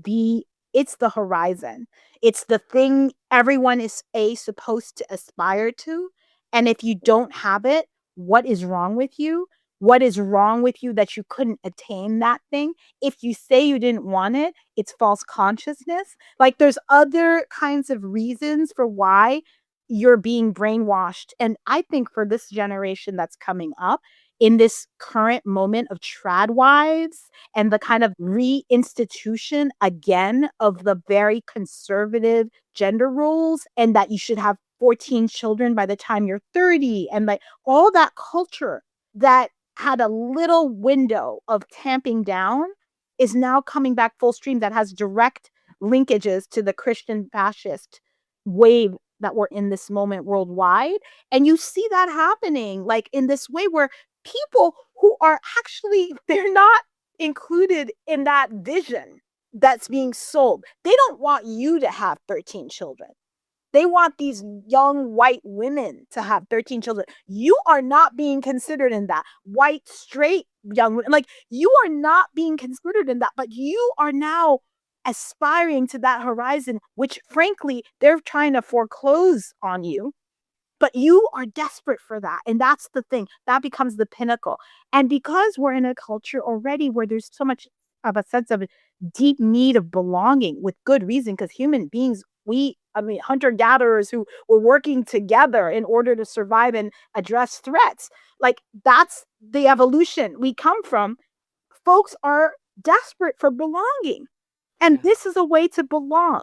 Speaker 3: it's the horizon. It's the thing everyone is supposed to aspire to. And if you don't have it, what is wrong with you? What is wrong with you that you couldn't attain that thing? If you say you didn't want it, it's false consciousness. Like there's other kinds of reasons for why you're being brainwashed. And I think for this generation that's coming up, in this current moment of trad wives and the kind of reinstitution again of the very conservative gender roles, and that you should have 14 children by the time you're 30, and like all that culture that had a little window of tamping down is now coming back full stream, that has direct linkages to the Christian fascist wave that we're in this moment worldwide. And you see that happening like in this way where people who are actually, they're not included in that vision that's being sold. They don't want you to have 13 children. They want these young white women to have 13 children. You are not being considered in that. White, straight young women, like you are not being considered in that, but you are now aspiring to that horizon, which frankly, they're trying to foreclose on you. But you are desperate for that. And that's the thing. That becomes the pinnacle. And because we're in a culture already where there's so much of a sense of deep need of belonging, with good reason, because human beings, hunter-gatherers who were working together in order to survive and address threats. Like that's the evolution we come from. Folks are desperate for belonging. And this is a way to belong.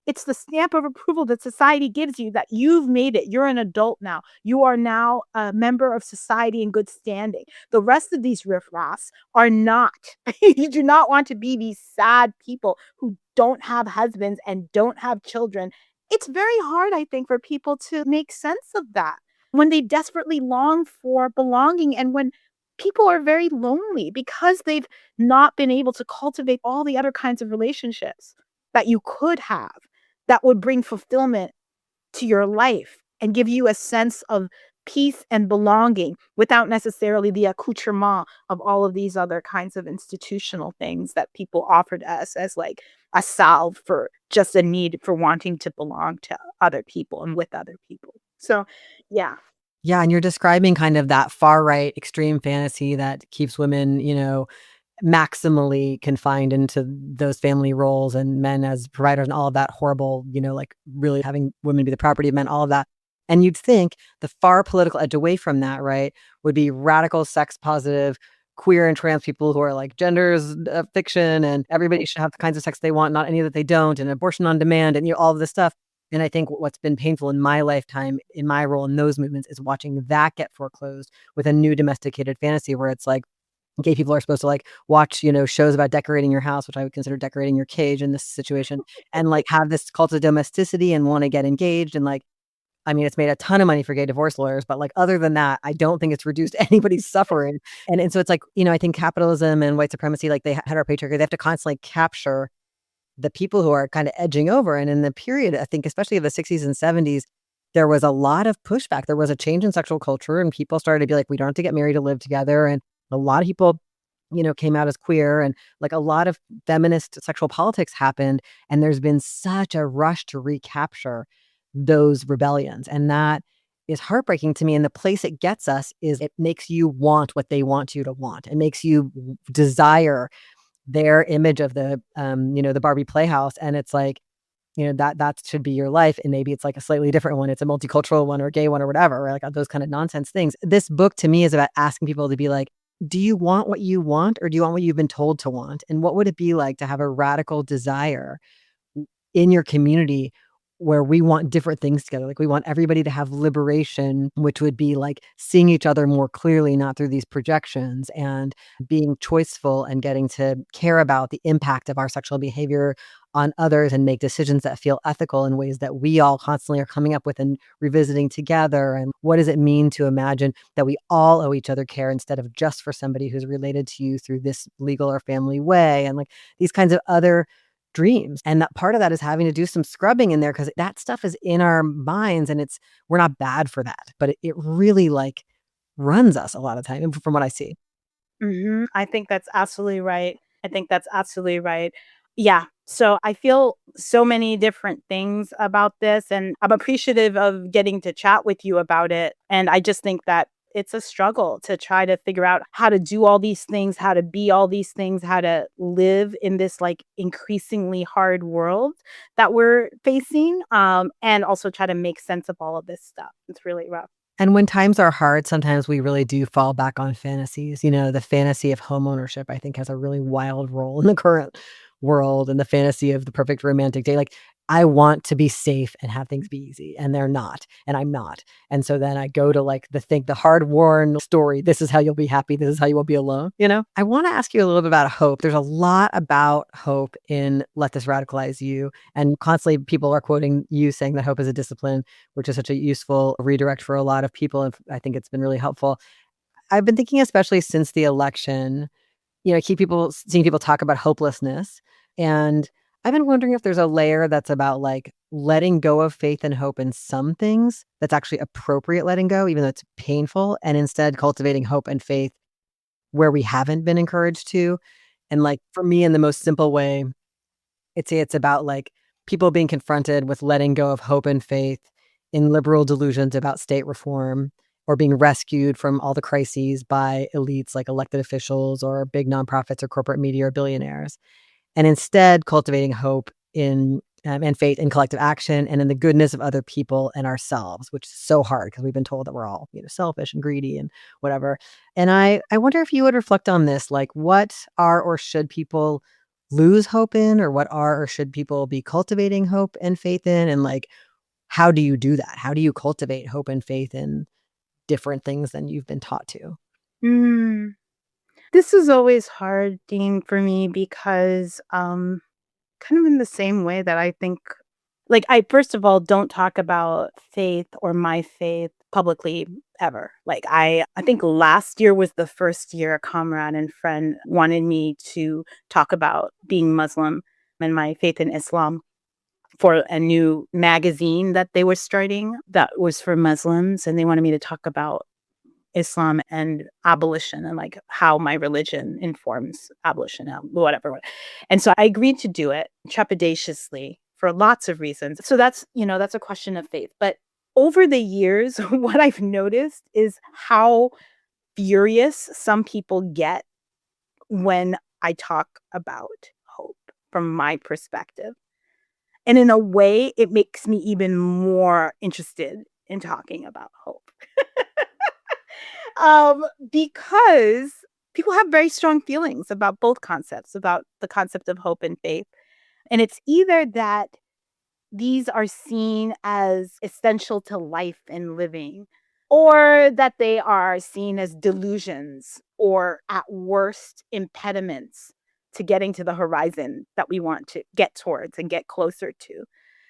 Speaker 3: It's the stamp of approval that society gives you that you've made it. You're an adult now. You are now a member of society in good standing. The rest of these riffraffs are not. You do not want to be these sad people who don't have husbands and don't have children. It's very hard, I think, for people to make sense of that when they desperately long for belonging, and when people are very lonely because they've not been able to cultivate all the other kinds of relationships that you could have, that would bring fulfillment to your life and give you a sense of peace and belonging without necessarily the accoutrement of all of these other kinds of institutional things that people offered us as like a salve for just a need for wanting to belong to other people and with other people. So, yeah.
Speaker 2: Yeah, and you're describing kind of that far right extreme fantasy that keeps women, maximally confined into those family roles and men as providers and all of that horrible, like really having women be the property of men, all of that. And you'd think the far political edge away from that, right, would be radical sex positive queer and trans people who are like genders fiction and everybody should have the kinds of sex they want, not any that they don't, and abortion on demand and all of this stuff. And I think what's been painful in my lifetime, in my role in those movements, is watching that get foreclosed with a new domesticated fantasy where it's like gay people are supposed to like watch, shows about decorating your house, which I would consider decorating your cage in this situation, and like have this cult of domesticity and want to get engaged. And like, I mean, it's made a ton of money for gay divorce lawyers, but like other than that, I don't think it's reduced anybody's suffering. And so it's like, I think capitalism and white supremacy, like they heteropatriarchy, they have to constantly capture the people who are kind of edging over. And in the period, I think, especially of the 60s and 70s, there was a lot of pushback. There was a change in sexual culture, and people started to be like, we don't have to get married to live together. And a lot of people, came out as queer, and like a lot of feminist sexual politics happened. And there's been such a rush to recapture those rebellions. And that is heartbreaking to me. And the place it gets us is it makes you want what they want you to want. It makes you desire their image of the Barbie playhouse. And it's like, that should be your life. And maybe it's like a slightly different one. It's a multicultural one or a gay one or whatever, right? Like those kind of nonsense things. This book to me is about asking people to be like, do you want what you want, or do you want what you've been told to want? And what would it be like to have a radical desire in your community where we want different things together? Like we want everybody to have liberation, which would be like seeing each other more clearly, not through these projections, and being choiceful and getting to care about the impact of our sexual behavior on others and make decisions that feel ethical in ways that we all constantly are coming up with and revisiting together. And what does it mean to imagine that we all owe each other care instead of just for somebody who's related to you through this legal or family way? And like these kinds of other dreams. And that part of that is having to do some scrubbing in there, because that stuff is in our minds, and we're not bad for that, but it really like runs us a lot of time from what I see.
Speaker 3: I think that's absolutely right. I think that's absolutely right. Yeah. So I feel so many different things about this, and I'm appreciative of getting to chat with you about it. And I just think that it's a struggle to try to figure out how to do all these things, how to be all these things, how to live in this like increasingly hard world that we're facing, and also try to make sense of all of this stuff. It's really rough.
Speaker 2: And when times are hard, sometimes we really do fall back on fantasies. The fantasy of home ownership, I think, has a really wild role in the current world, and the fantasy of the perfect romantic day. Like, I want to be safe and have things be easy, and they're not, and I'm not. And so then I go to like the hard-worn story. This is how you'll be happy. This is how you won't be alone. I want to ask you a little bit about hope. There's a lot about hope in Let This Radicalize You. And constantly people are quoting you saying that hope is a discipline, which is such a useful redirect for a lot of people. And I think it's been really helpful. I've been thinking, especially since the election, seeing people talk about hopelessness. And I've been wondering if there's a layer that's about like letting go of faith and hope in some things that's actually appropriate letting go, even though it's painful, and instead cultivating hope and faith where we haven't been encouraged to. And like for me, in the most simple way, it's about like people being confronted with letting go of hope and faith in liberal delusions about state reform, or being rescued from all the crises by elites like elected officials or big nonprofits or corporate media or billionaires, and instead cultivating hope in and faith in collective action and in the goodness of other people and ourselves, which is so hard because we've been told that we're all selfish and greedy and whatever. And I wonder if you would reflect on this, like what are or should people lose hope in, or what are or should people be cultivating hope and faith in, and like how do you do that? How do you cultivate hope and faith in different things than you've been taught to?
Speaker 3: Mm. This is always hard, Dean, for me because kind of in the same way that I think, like, I first of all don't talk about faith or my faith publicly ever. Like, I think last year was the first year a comrade and friend wanted me to talk about being Muslim and my faith in Islam for a new magazine that they were starting that was for Muslims, and they wanted me to talk about Islam and abolition and like how my religion informs abolition, whatever. And so I agreed to do it trepidatiously for lots of reasons. So that's a question of faith. But over the years, what I've noticed is how furious some people get when I talk about hope from my perspective. And in a way, it makes me even more interested in talking about hope. Because people have very strong feelings about both concepts, about the concept of hope and faith. And it's either that these are seen as essential to life and living, or that they are seen as delusions, or at worst, impediments to getting to the horizon that we want to get towards and get closer to.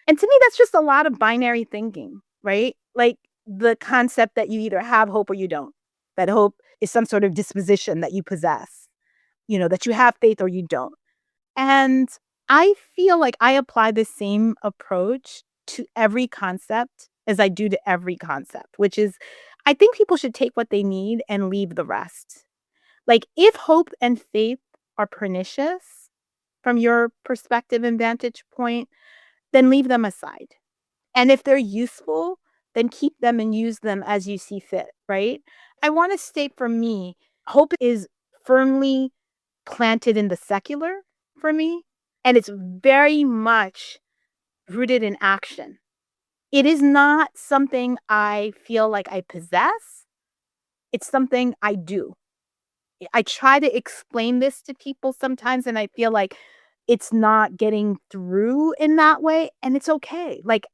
Speaker 3: And to me, that's just a lot of binary thinking, right? Like the concept that you either have hope or you don't. That hope is some sort of disposition that you possess, that you have faith or you don't. And I feel like I apply the same approach to every concept as I do to every concept, which is I think people should take what they need and leave the rest. Like, if hope and faith are pernicious from your perspective and vantage point, then leave them aside. And if they're useful, then keep them and use them as you see fit, right? I want to state for me, hope is firmly planted in the secular for me, and it's very much rooted in action. It is not something I feel like I possess, it's something I do. I try to explain this to people sometimes, and I feel like it's not getting through in that way, and it's okay. Like,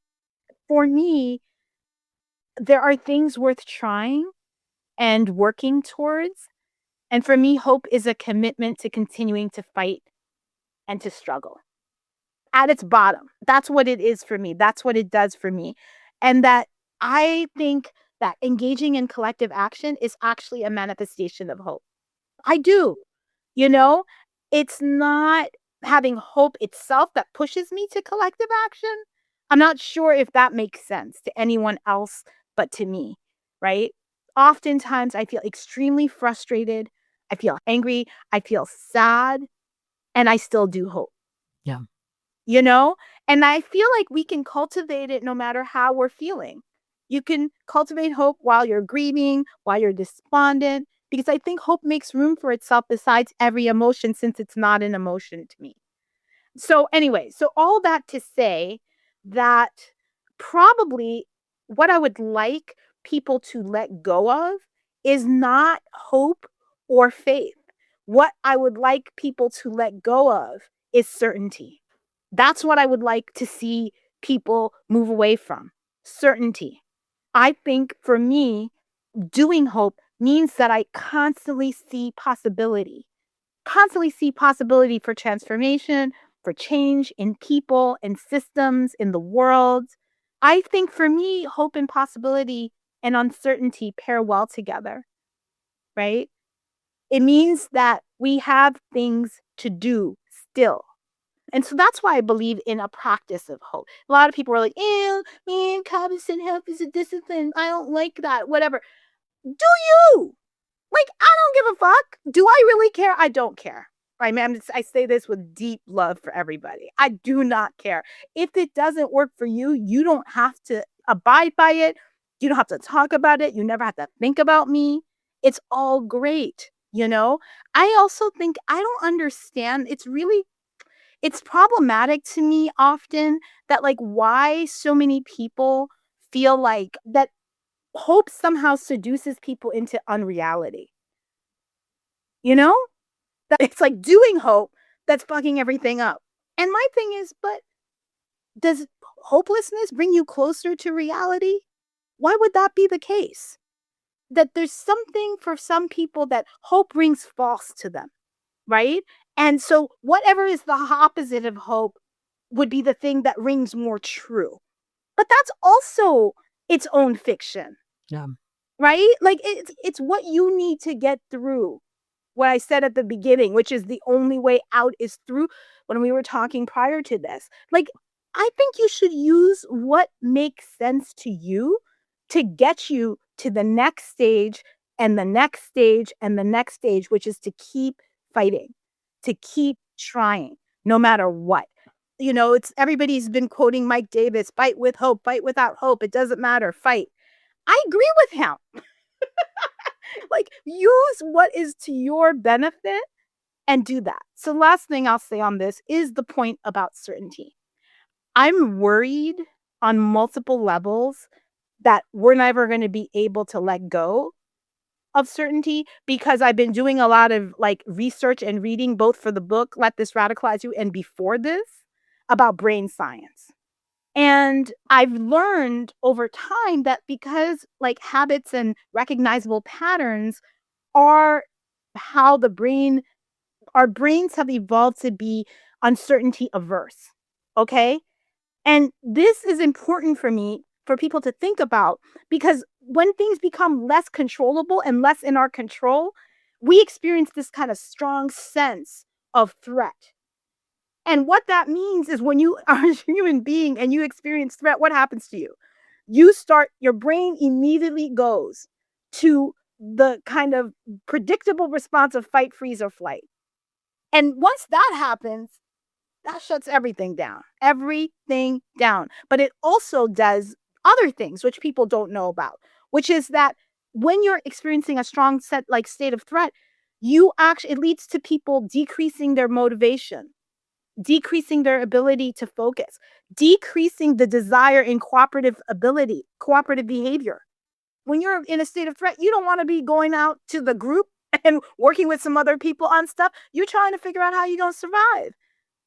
Speaker 3: for me, there are things worth trying and working towards, and for me, hope is a commitment to continuing to fight and to struggle. At its bottom, that's what it is for me, that's what it does for me, and that I think that engaging in collective action is actually a manifestation of hope. I do. You know, it's not having hope itself that pushes me to collective action. I'm not sure if that makes sense to anyone else but to me, right? Oftentimes, I feel extremely frustrated. I feel angry. I feel sad. And I still do hope,
Speaker 2: Yeah.
Speaker 3: you know? And I feel like we can cultivate it no matter how we're feeling. You can cultivate hope while you're grieving, while you're despondent, because I think hope makes room for itself besides every emotion since it's not an emotion to me. So, anyway, so all that to say that probably what I would like people to let go of is not hope or faith. What I would like people to let go of is certainty. That's what I would like to see people move away from, certainty. I think for me, doing hope means that I constantly see possibility for transformation, for change in people and systems in the world. I think for me, hope and possibility and uncertainty pair well together, right? It means that we have things to do still. And so that's why I believe in a practice of hope. A lot of people are like, ew, man, cognizant help is a discipline. I don't like that, whatever. Do you? Like, I don't give a fuck. Do I really care? I don't care. I mean, I say this with deep love for everybody. I do not care. If it doesn't work for you, you don't have to abide by it. You don't have to talk about it. You never have to think about me. It's all great, you know? I also think I don't understand. It's problematic to me often that, like, why so many people feel like that hope somehow seduces people into unreality. You know? That it's like doing hope that's fucking everything up. And my thing is, but does hopelessness bring you closer to reality? Why would that be the case? That there's something for some people that hope rings false to them, right? And so whatever is the opposite of hope would be the thing that rings more true. But that's also its own fiction,
Speaker 2: Yeah.
Speaker 3: right? Like it's what you need to get through what I said at the beginning, which is the only way out is through when we were talking prior to this. Like, I think you should use what makes sense to you to get you to the next stage and the next stage and the next stage, which is to keep fighting, to keep trying, no matter what. You know, it's everybody's been quoting Mike Davis, fight with hope, fight without hope. It doesn't matter, fight. I agree with him. Like, use what is to your benefit and do that. So, last thing I'll say on this is the point about certainty. I'm worried on multiple levels that we're never going to be able to let go of certainty because I've been doing a lot of like research and reading both for the book, Let This Radicalize You, and before this about brain science. And I've learned over time that because like habits and recognizable patterns are how our brains have evolved to be uncertainty averse. Okay. And this is important for me for people to think about because when things become less controllable and less in our control, we experience this kind of strong sense of threat. And what that means is when you are a human being and you experience threat, what happens to you? Your brain immediately goes to the kind of predictable response of fight, freeze, or flight. And once that happens, that shuts everything down. Everything down. But it also does other things which people don't know about, which is that when you're experiencing a strong state of threat, it leads to people decreasing their motivation, decreasing their ability to focus, decreasing the desire in cooperative behavior. When you're in a state of threat, you don't want to be going out to the group and working with some other people on stuff. You're trying to figure out how you're going to survive.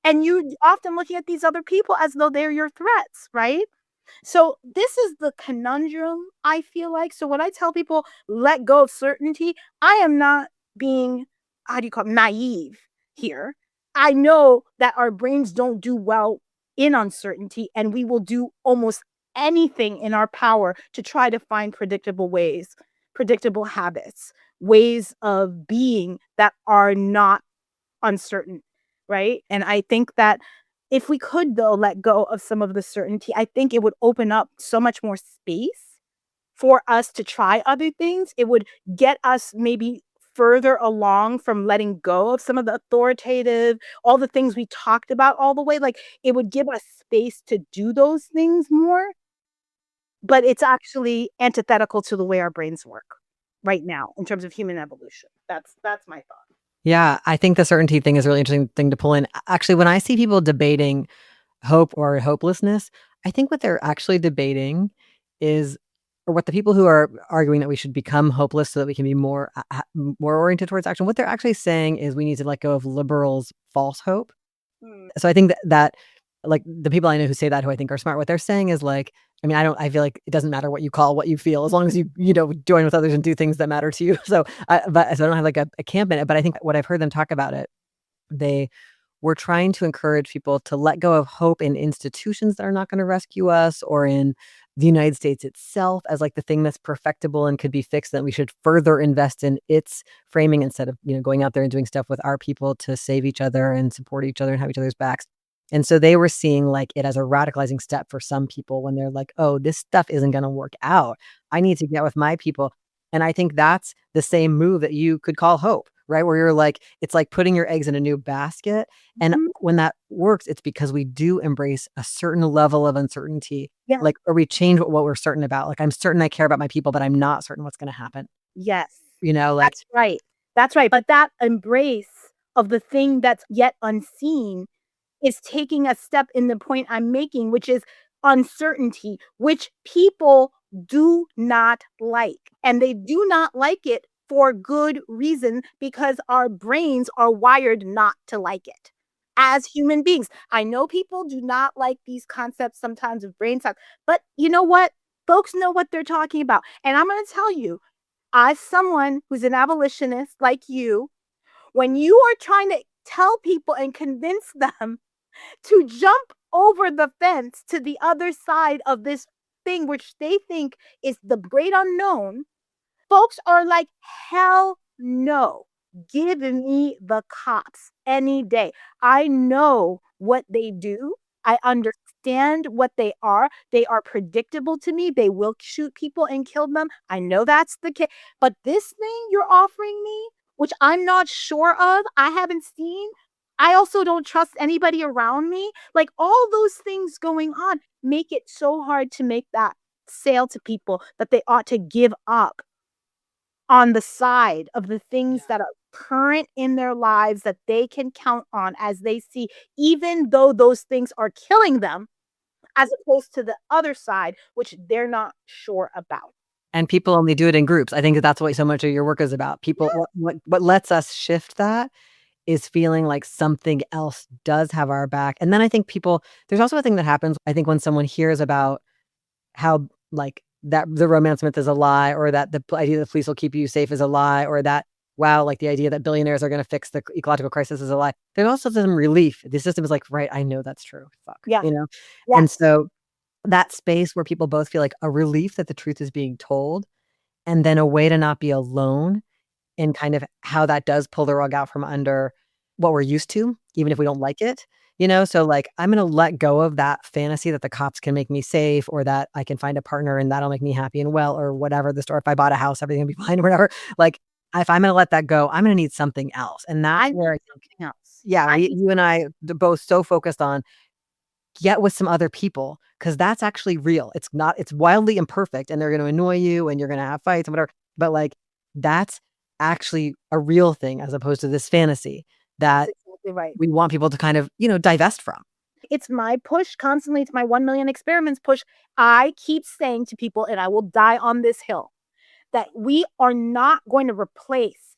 Speaker 3: And you're often looking at these other people as though they're your threats, right? So this is the conundrum, I feel like. So when I tell people let go of certainty, I am not being, how do you call it, naive here. I know that our brains don't do well in uncertainty, and we will do almost anything in our power to try to find predictable ways, predictable habits, ways of being that are not uncertain, right? And I think that if we could, though, let go of some of the certainty, I think it would open up so much more space for us to try other things. It would get us maybe further along from letting go of some of the authoritative, all the things we talked about all the way. Like, it would give us space to do those things more, but it's actually antithetical to the way our brains work right now in terms of human evolution. That's my thought.
Speaker 2: Yeah, I think the certainty thing is a really interesting thing to pull in. Actually, when I see people debating hope or hopelessness, I think what they're actually debating is, or what the people who are arguing that we should become hopeless so that we can be more oriented towards action, what they're actually saying is we need to let go of liberals' false hope. So I think that like the people I know who say that, who I think are smart, what they're saying is like, I mean, I feel like it doesn't matter what you call what you feel, as long as you join with others and do things that matter to you. So I don't have like a camp in it, but I think what I've heard them talk about it, they were trying to encourage people to let go of hope in institutions that are not going to rescue us, or in the United States itself as like the thing that's perfectible and could be fixed, that we should further invest in its framing instead of, going out there and doing stuff with our people to save each other and support each other and have each other's backs. And so they were seeing like it as a radicalizing step for some people when they're like, oh, this stuff isn't going to work out. I need to get with my people. And I think that's the same move that you could call hope, right? Where you're like, it's like putting your eggs in a new basket. And when that works, it's because we do embrace a certain level of uncertainty, like, or we change what we're certain about. Like, I'm certain I care about my people, but I'm not certain what's going to happen.
Speaker 3: Yes.
Speaker 2: Like,
Speaker 3: that's right. That's right. But that embrace of the thing that's yet unseen is taking a step in the point I'm making, which is uncertainty, which people do not like. And they do not like it for good reason, because our brains are wired not to like it as human beings. I know people do not like these concepts sometimes of brain science, but you know what? Folks know what they're talking about. And I'm going to tell you, as someone who's an abolitionist like you, when you are trying to tell people and convince them to jump over the fence to the other side of this thing, which they think is the great unknown, folks are like, hell no. Give me the cops any day. I know what they do. I understand what they are. They are predictable to me. They will shoot people and kill them. I know that's the case. But this thing you're offering me, which I'm not sure of, I haven't seen, I also don't trust anybody around me. Like, all those things going on make it so hard to make that sale to people that they ought to give up on the side of the things that are current in their lives that they can count on as they see, even though those things are killing them, as opposed to the other side, which they're not sure about.
Speaker 2: And people only do it in groups. I think that's what so much of your work is about. People, what lets us shift that is feeling like something else does have our back. And then I think there's also a thing that happens, I think, when someone hears about how like that the romance myth is a lie, or that the idea that the police will keep you safe is a lie, or that, wow, like the idea that billionaires are going to fix the ecological crisis is a lie. There's also some relief. The system is like, right, I know that's true. Fuck.
Speaker 3: Yeah.
Speaker 2: Yes. And so that space where people both feel like a relief that the truth is being told, and then a way to not be alone in kind of how that does pull the rug out from under what we're used to, even if we don't like it, So like, I'm going to let go of that fantasy that the cops can make me safe, or that I can find a partner and that'll make me happy and well, or whatever the story. If I bought a house, everything will be fine or whatever. Like, if I'm going to let that go, I'm going to need something else. And that's
Speaker 3: I
Speaker 2: where
Speaker 3: need
Speaker 2: I think,
Speaker 3: something else.
Speaker 2: yeah,
Speaker 3: I need
Speaker 2: you and I both so focused on get with some other people, because that's actually real. It's wildly imperfect, and they're going to annoy you and you're going to have fights and whatever. But like, that's actually a real thing, as opposed to this fantasy
Speaker 3: That's
Speaker 2: that
Speaker 3: exactly right.
Speaker 2: we want people to kind of, divest from.
Speaker 3: It's my push constantly. It's my 1 million experiments push. I keep saying to people, and I will die on this hill, that we are not going to replace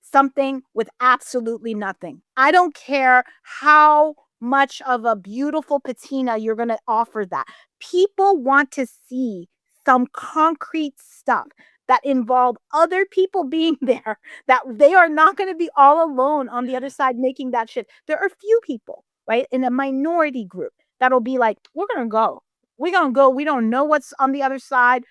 Speaker 3: something with absolutely nothing. I don't care how much of a beautiful patina you're going to offer that. People want to see some concrete stuff that involve other people being there, that they are not going to be all alone on the other side making that shit. There are few people, right, in a minority group that'll be like, we're going to go. We're going to go. We don't know what's on the other side.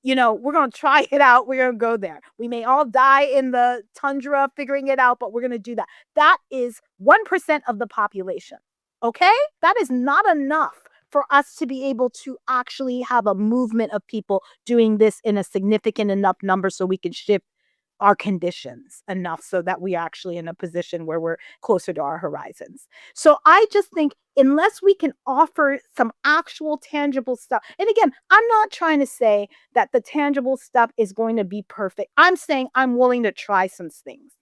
Speaker 3: We're going to try it out. We're going to go there. We may all die in the tundra figuring it out, but we're going to do that. That is 1% of the population. Okay? That is not enough for us to be able to actually have a movement of people doing this in a significant enough number so we can shift our conditions enough so that we are actually in a position where we're closer to our horizons. So I just think unless we can offer some actual tangible stuff, and again, I'm not trying to say that the tangible stuff is going to be perfect. I'm saying I'm willing to try some things.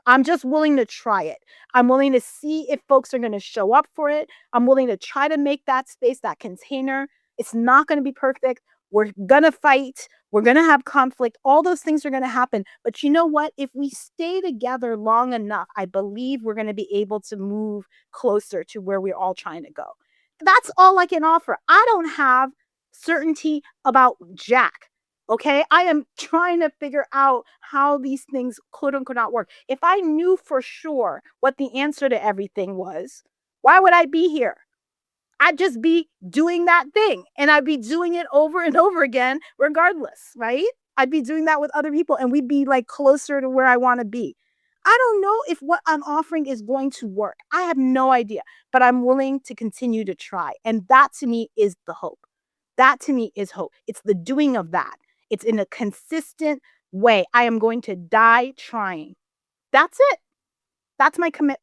Speaker 3: I'm just willing to try it. I'm willing to see if folks are going to show up for it. I'm willing to try to make that space, that container. It's not going to be perfect. We're going to fight. We're going to have conflict. All those things are going to happen. But you know what? If we stay together long enough, I believe we're going to be able to move closer to where we're all trying to go. That's all I can offer. I don't have certainty about Jack. Okay, I am trying to figure out how these things could and could not work. If I knew for sure what the answer to everything was, why would I be here? I'd just be doing that thing, and I'd be doing it over and over again, regardless, right? I'd be doing that with other people, and we'd be like closer to where I want to be. I don't know if what I'm offering is going to work. I have no idea, but I'm willing to continue to try. And that to me is the hope. That to me is hope. It's the doing of that. It's in a consistent way. I am going to die trying. That's it. That's my commitment.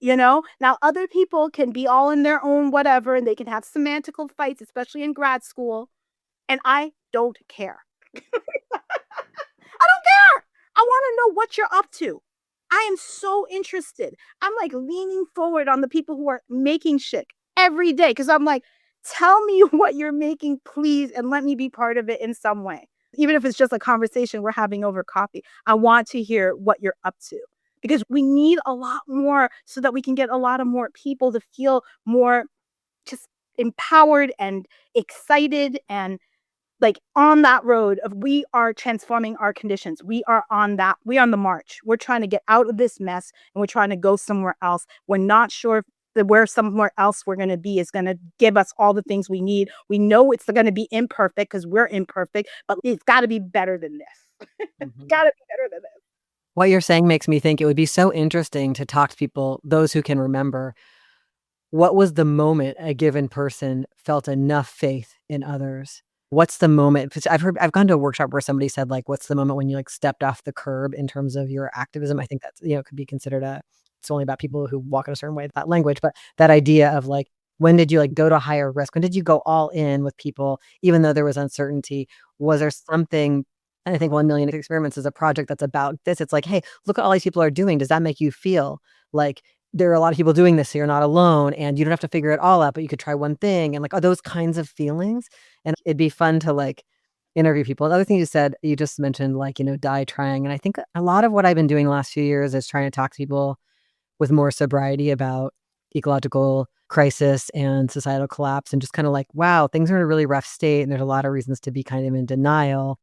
Speaker 3: Now, other people can be all in their own whatever, and they can have semantical fights, especially in grad school. And I don't care. I don't care. I want to know what you're up to. I am so interested. I'm like leaning forward on the people who are making shit every day because I'm like, tell me what you're making, please, and let me be part of it in some way. Even if it's just a conversation we're having over coffee, I want to hear what you're up to because we need a lot more so that we can get a lot of more people to feel more just empowered and excited and like on that road of we are transforming our conditions. We're on the march. We're trying to get out of this mess and we're trying to go somewhere else. We're not sure if where somewhere else we're going to be is going to give us all the things we need. We know it's going to be imperfect because we're imperfect, but it's got to be better than this.
Speaker 2: Mhm.
Speaker 3: Got to be better than this.
Speaker 2: What you're saying makes me think it would be so interesting to talk to people, those who can remember, what was the moment a given person felt enough faith in others? What's the moment? 'Cause I've gone to a workshop where somebody said, like, what's the moment when you like stepped off the curb in terms of your activism? I think that's, could be considered it's only about people who walk in a certain way, that language, but that idea of like, when did you like go to higher risk? When did you go all in with people, even though there was uncertainty? Was there something? And I think 1 million experiments is a project that's about this. It's like, hey, look what all these people are doing. Does that make you feel like there are a lot of people doing this, so you're not alone and you don't have to figure it all out, but you could try one thing, and like, are those kinds of feelings? And it'd be fun to like interview people. Another thing you said, you just mentioned like, die trying. And I think a lot of what I've been doing the last few years is trying to talk to people with more sobriety about ecological crisis and societal collapse, and just kind of like, wow, things are in a really rough state and there's a lot of reasons to be kind of in denial.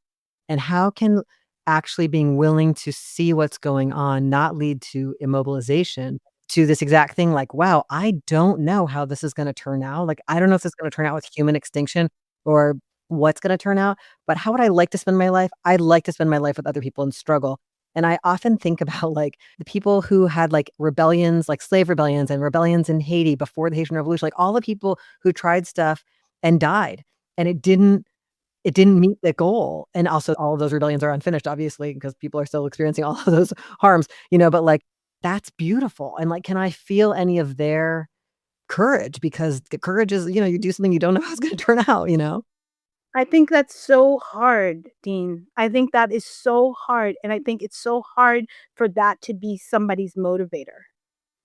Speaker 2: And how can actually being willing to see what's going on not lead to immobilization, to this exact thing like, wow, I don't know how this is going to turn out. Like, I don't know if it's going to turn out with human extinction or what's going to turn out, but how would I like to spend my life? I'd like to spend my life with other people in struggle. And I often think about like the people who had like rebellions, like slave rebellions and rebellions in Haiti before the Haitian Revolution, like all the people who tried stuff and died, and it didn't meet the goal. And also all of those rebellions are unfinished, obviously, because people are still experiencing all of those harms, but like that's beautiful. And like, can I feel any of their courage? Because the courage is, you do something you don't know how it's going to turn out.
Speaker 3: I think that's so hard, Dean. I think that is so hard. And I think it's so hard for that to be somebody's motivator.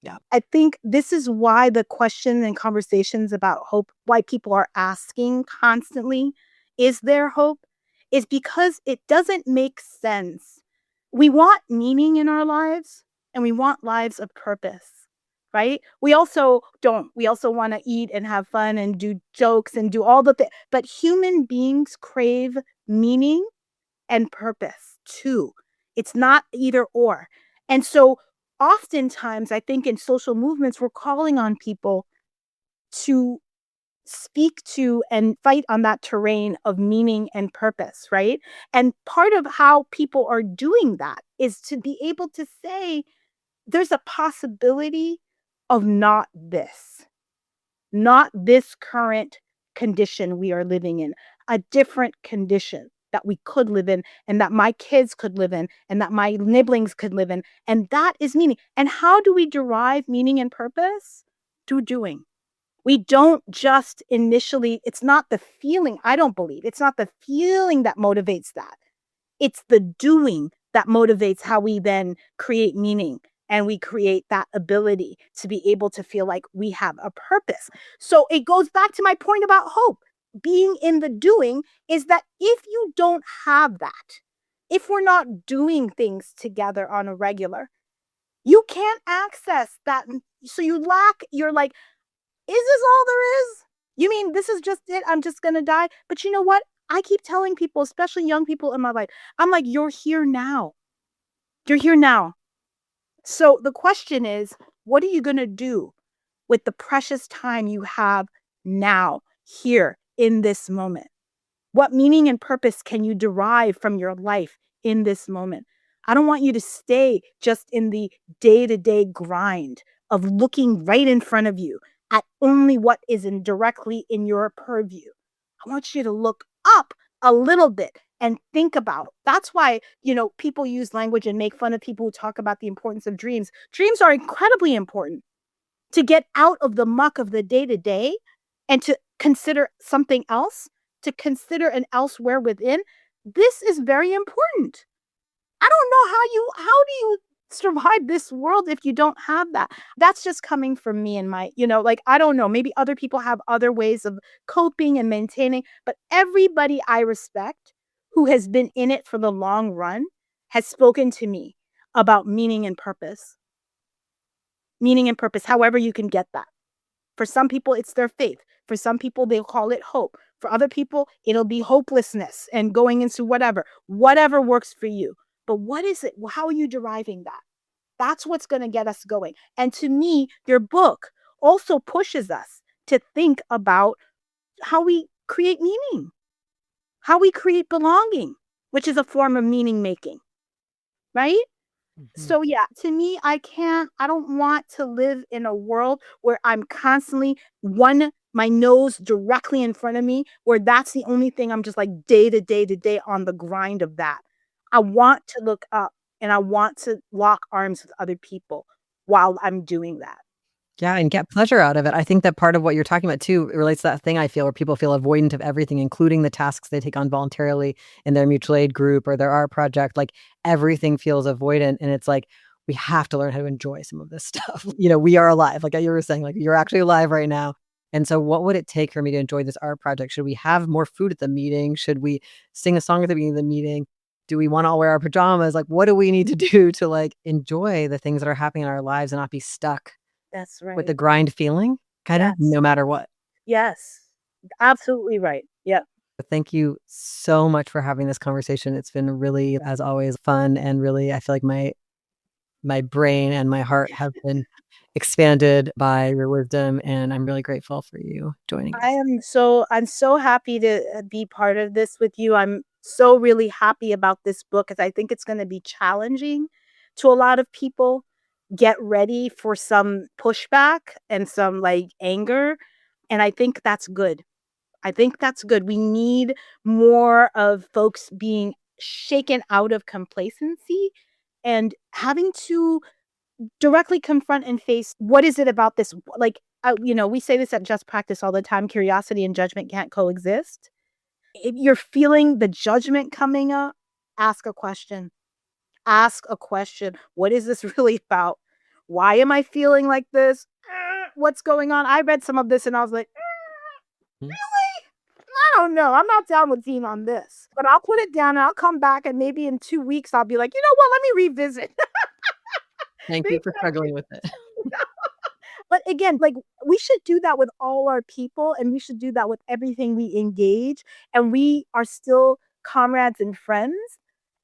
Speaker 2: Yeah.
Speaker 3: I think this is why the question and conversations about hope, why people are asking constantly, is there hope? Is because it doesn't make sense. We want meaning in our lives and we want lives of purpose, right? We also don't. We also want to eat and have fun and do jokes and do all the things. But human beings crave meaning and purpose too. It's not either or. And so oftentimes, I think in social movements, we're calling on people to speak to and fight on that terrain of meaning and purpose, right? And part of how people are doing that is to be able to say, there's a possibility of not this current condition we are living in, a different condition that we could live in and that my kids could live in and that my nibblings could live in. And that is meaning. And how do we derive meaning and purpose? Through doing. We don't just initially, it's not the feeling, I don't believe. It's not the feeling that motivates that. It's the doing that motivates how we then create meaning and we create that ability to be able to feel like we have a purpose. So it goes back to my point about hope. Being in the doing is that if you don't have that, if we're not doing things together on a regular, you can't access that. So you're like, is this all there is? You mean this is just it? I'm just going to die. But you know what? I keep telling people, especially young people in my life, I'm like, you're here now. You're here now. So the question is, what are you going to do with the precious time you have now, here, in this moment? What meaning and purpose can you derive from your life in this moment? I don't want you to stay just in the day-to-day grind of looking right in front of you at only what is directly in your purview. I want you to look up a little bit and think about. That's why, people use language and make fun of people who talk about the importance of dreams. Dreams are incredibly important to get out of the muck of the day-to-day and to consider something else, to consider an elsewhere within. This is very important. I don't know how do you survive this world if you don't have that? That's just coming from me and my, like, I don't know, maybe other people have other ways of coping and maintaining, but everybody I respect who has been in it for the long run has spoken to me about meaning and purpose. Meaning and purpose, however you can get that. For some people, it's their faith. For some people, they'll call it hope. For other people, it'll be hopelessness and going into whatever works for you. But what is it? How are you deriving that? That's what's going to get us going. And to me, your book also pushes us to think about how we create meaning, how we create belonging, which is a form of meaning making, right? So yeah, to me, I don't want to live in a world where I'm constantly my nose directly in front of me, where that's the only thing I'm just like day to day to day on the grind of that. I want to look up and I want to lock arms with other people while I'm doing that.
Speaker 2: Yeah, and get pleasure out of it. I think that part of what you're talking about too relates to that thing I feel where people feel avoidant of everything, including the tasks they take on voluntarily in their mutual aid group or their art project. Like everything feels avoidant. And it's like, we have to learn how to enjoy some of this stuff. We are alive. Like you were saying, like you're actually alive right now. And so what would it take for me to enjoy this art project? Should we have more food at the meeting? Should we sing a song at the beginning of the meeting? Do we want to all wear our pajamas? Like, what do we need to do to like enjoy the things that are happening in our lives and not be stuck
Speaker 3: That's right.
Speaker 2: with the grind feeling, kind of,
Speaker 3: Yes.
Speaker 2: no matter what?
Speaker 3: Yes. Absolutely right. Yeah.
Speaker 2: Thank you so much for having this conversation. It's been really, as always, fun, and really, I feel like my brain and my heart have been expanded by your wisdom, and I'm really grateful for you joining us.
Speaker 3: I'm so happy to be part of this with you. I'm so really happy about this book because I think it's going to be challenging to a lot of people. Get ready for some pushback and some like anger. And I think that's good. I think that's good. We need more of folks being shaken out of complacency and having to directly confront and face what is it about this? Like, we say this at Just Practice all the time, curiosity and judgment can't coexist. If you're feeling the judgment coming up, ask a question. Ask a question. What is this really about? Why am I feeling like this? What's going on? I read some of this and I was like, really? I don't know. I'm not down with Dean on this. But I'll put it down and I'll come back and maybe in 2 weeks I'll be like, you know what? Let me revisit.
Speaker 2: Thank you for struggling with it.
Speaker 3: But again, like we should do that with all our people and we should do that with everything we engage. And we are still comrades and friends.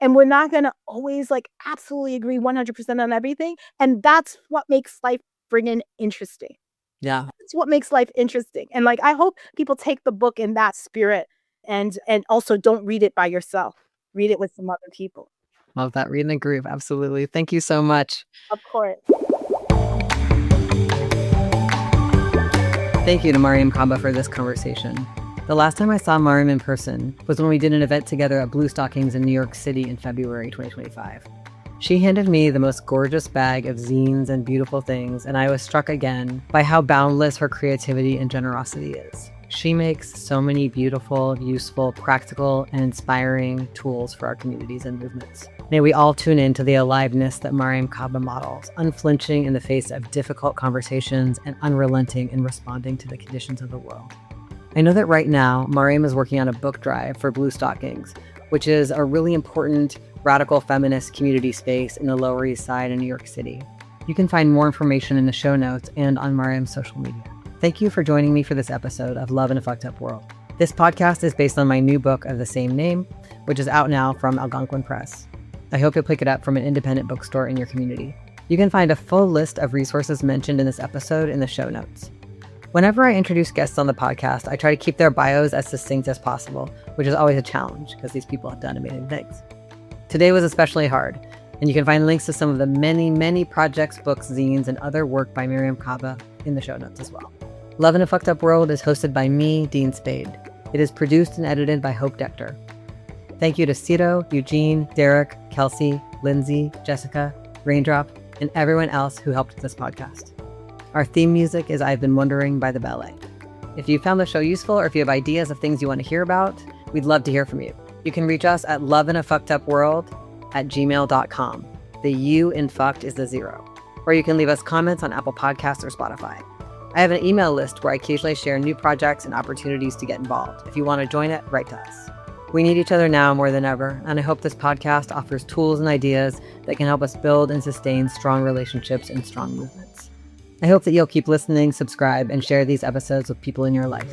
Speaker 3: And we're not going to always like absolutely agree 100% on everything. And that's what makes life friggin' interesting.
Speaker 2: Yeah.
Speaker 3: That's what makes life interesting. And like, I hope people take the book in that spirit and also don't read it by yourself. Read it with some other people.
Speaker 2: Love that. Read in a group. Absolutely. Thank you so much.
Speaker 3: Of course.
Speaker 2: Thank you to Mariame Kaba for this conversation. The last time I saw Mariame in person was when we did an event together at Blue Stockings in New York City in February 2025. She handed me the most gorgeous bag of zines and beautiful things, and I was struck again by how boundless her creativity and generosity is. She makes so many beautiful, useful, practical, and inspiring tools for our communities and movements. May we all tune in to the aliveness that Mariame Kaba models, unflinching in the face of difficult conversations and unrelenting in responding to the conditions of the world. I know that right now, Mariame is working on a book drive for Blue Stockings, which is a really important radical feminist community space in the Lower East Side in New York City. You can find more information in the show notes and on Mariame's social media. Thank you for joining me for this episode of Love in a Fucked Up World. This podcast is based on my new book of the same name, which is out now from Algonquin Press. I hope you'll pick it up from an independent bookstore in your community. You can find a full list of resources mentioned in this episode in the show notes. Whenever I introduce guests on the podcast, I try to keep their bios as succinct as possible, which is always a challenge because these people have done amazing things. Today was especially hard, and you can find links to some of the many, many projects, books, zines, and other work by Mariame Kaba in the show notes as well. Love in a Fucked Up World is hosted by me, Dean Spade. It is produced and edited by Hope Dector. Thank you to Cito, Eugene, Derek, Kelsey, Lindsay, Jessica, Raindrop, and everyone else who helped with this podcast. Our theme music is I've Been Wondering by the Ballet. If you found the show useful or if you have ideas of things you want to hear about, we'd love to hear from you. You can reach us at loveinafuckedupworld@gmail.com. The U in fucked is the 0. Or you can leave us comments on Apple Podcasts or Spotify. I have an email list where I occasionally share new projects and opportunities to get involved. If you want to join it, write to us. We need each other now more than ever, and I hope this podcast offers tools and ideas that can help us build and sustain strong relationships and strong movements. I hope that you'll keep listening, subscribe, and share these episodes with people in your life.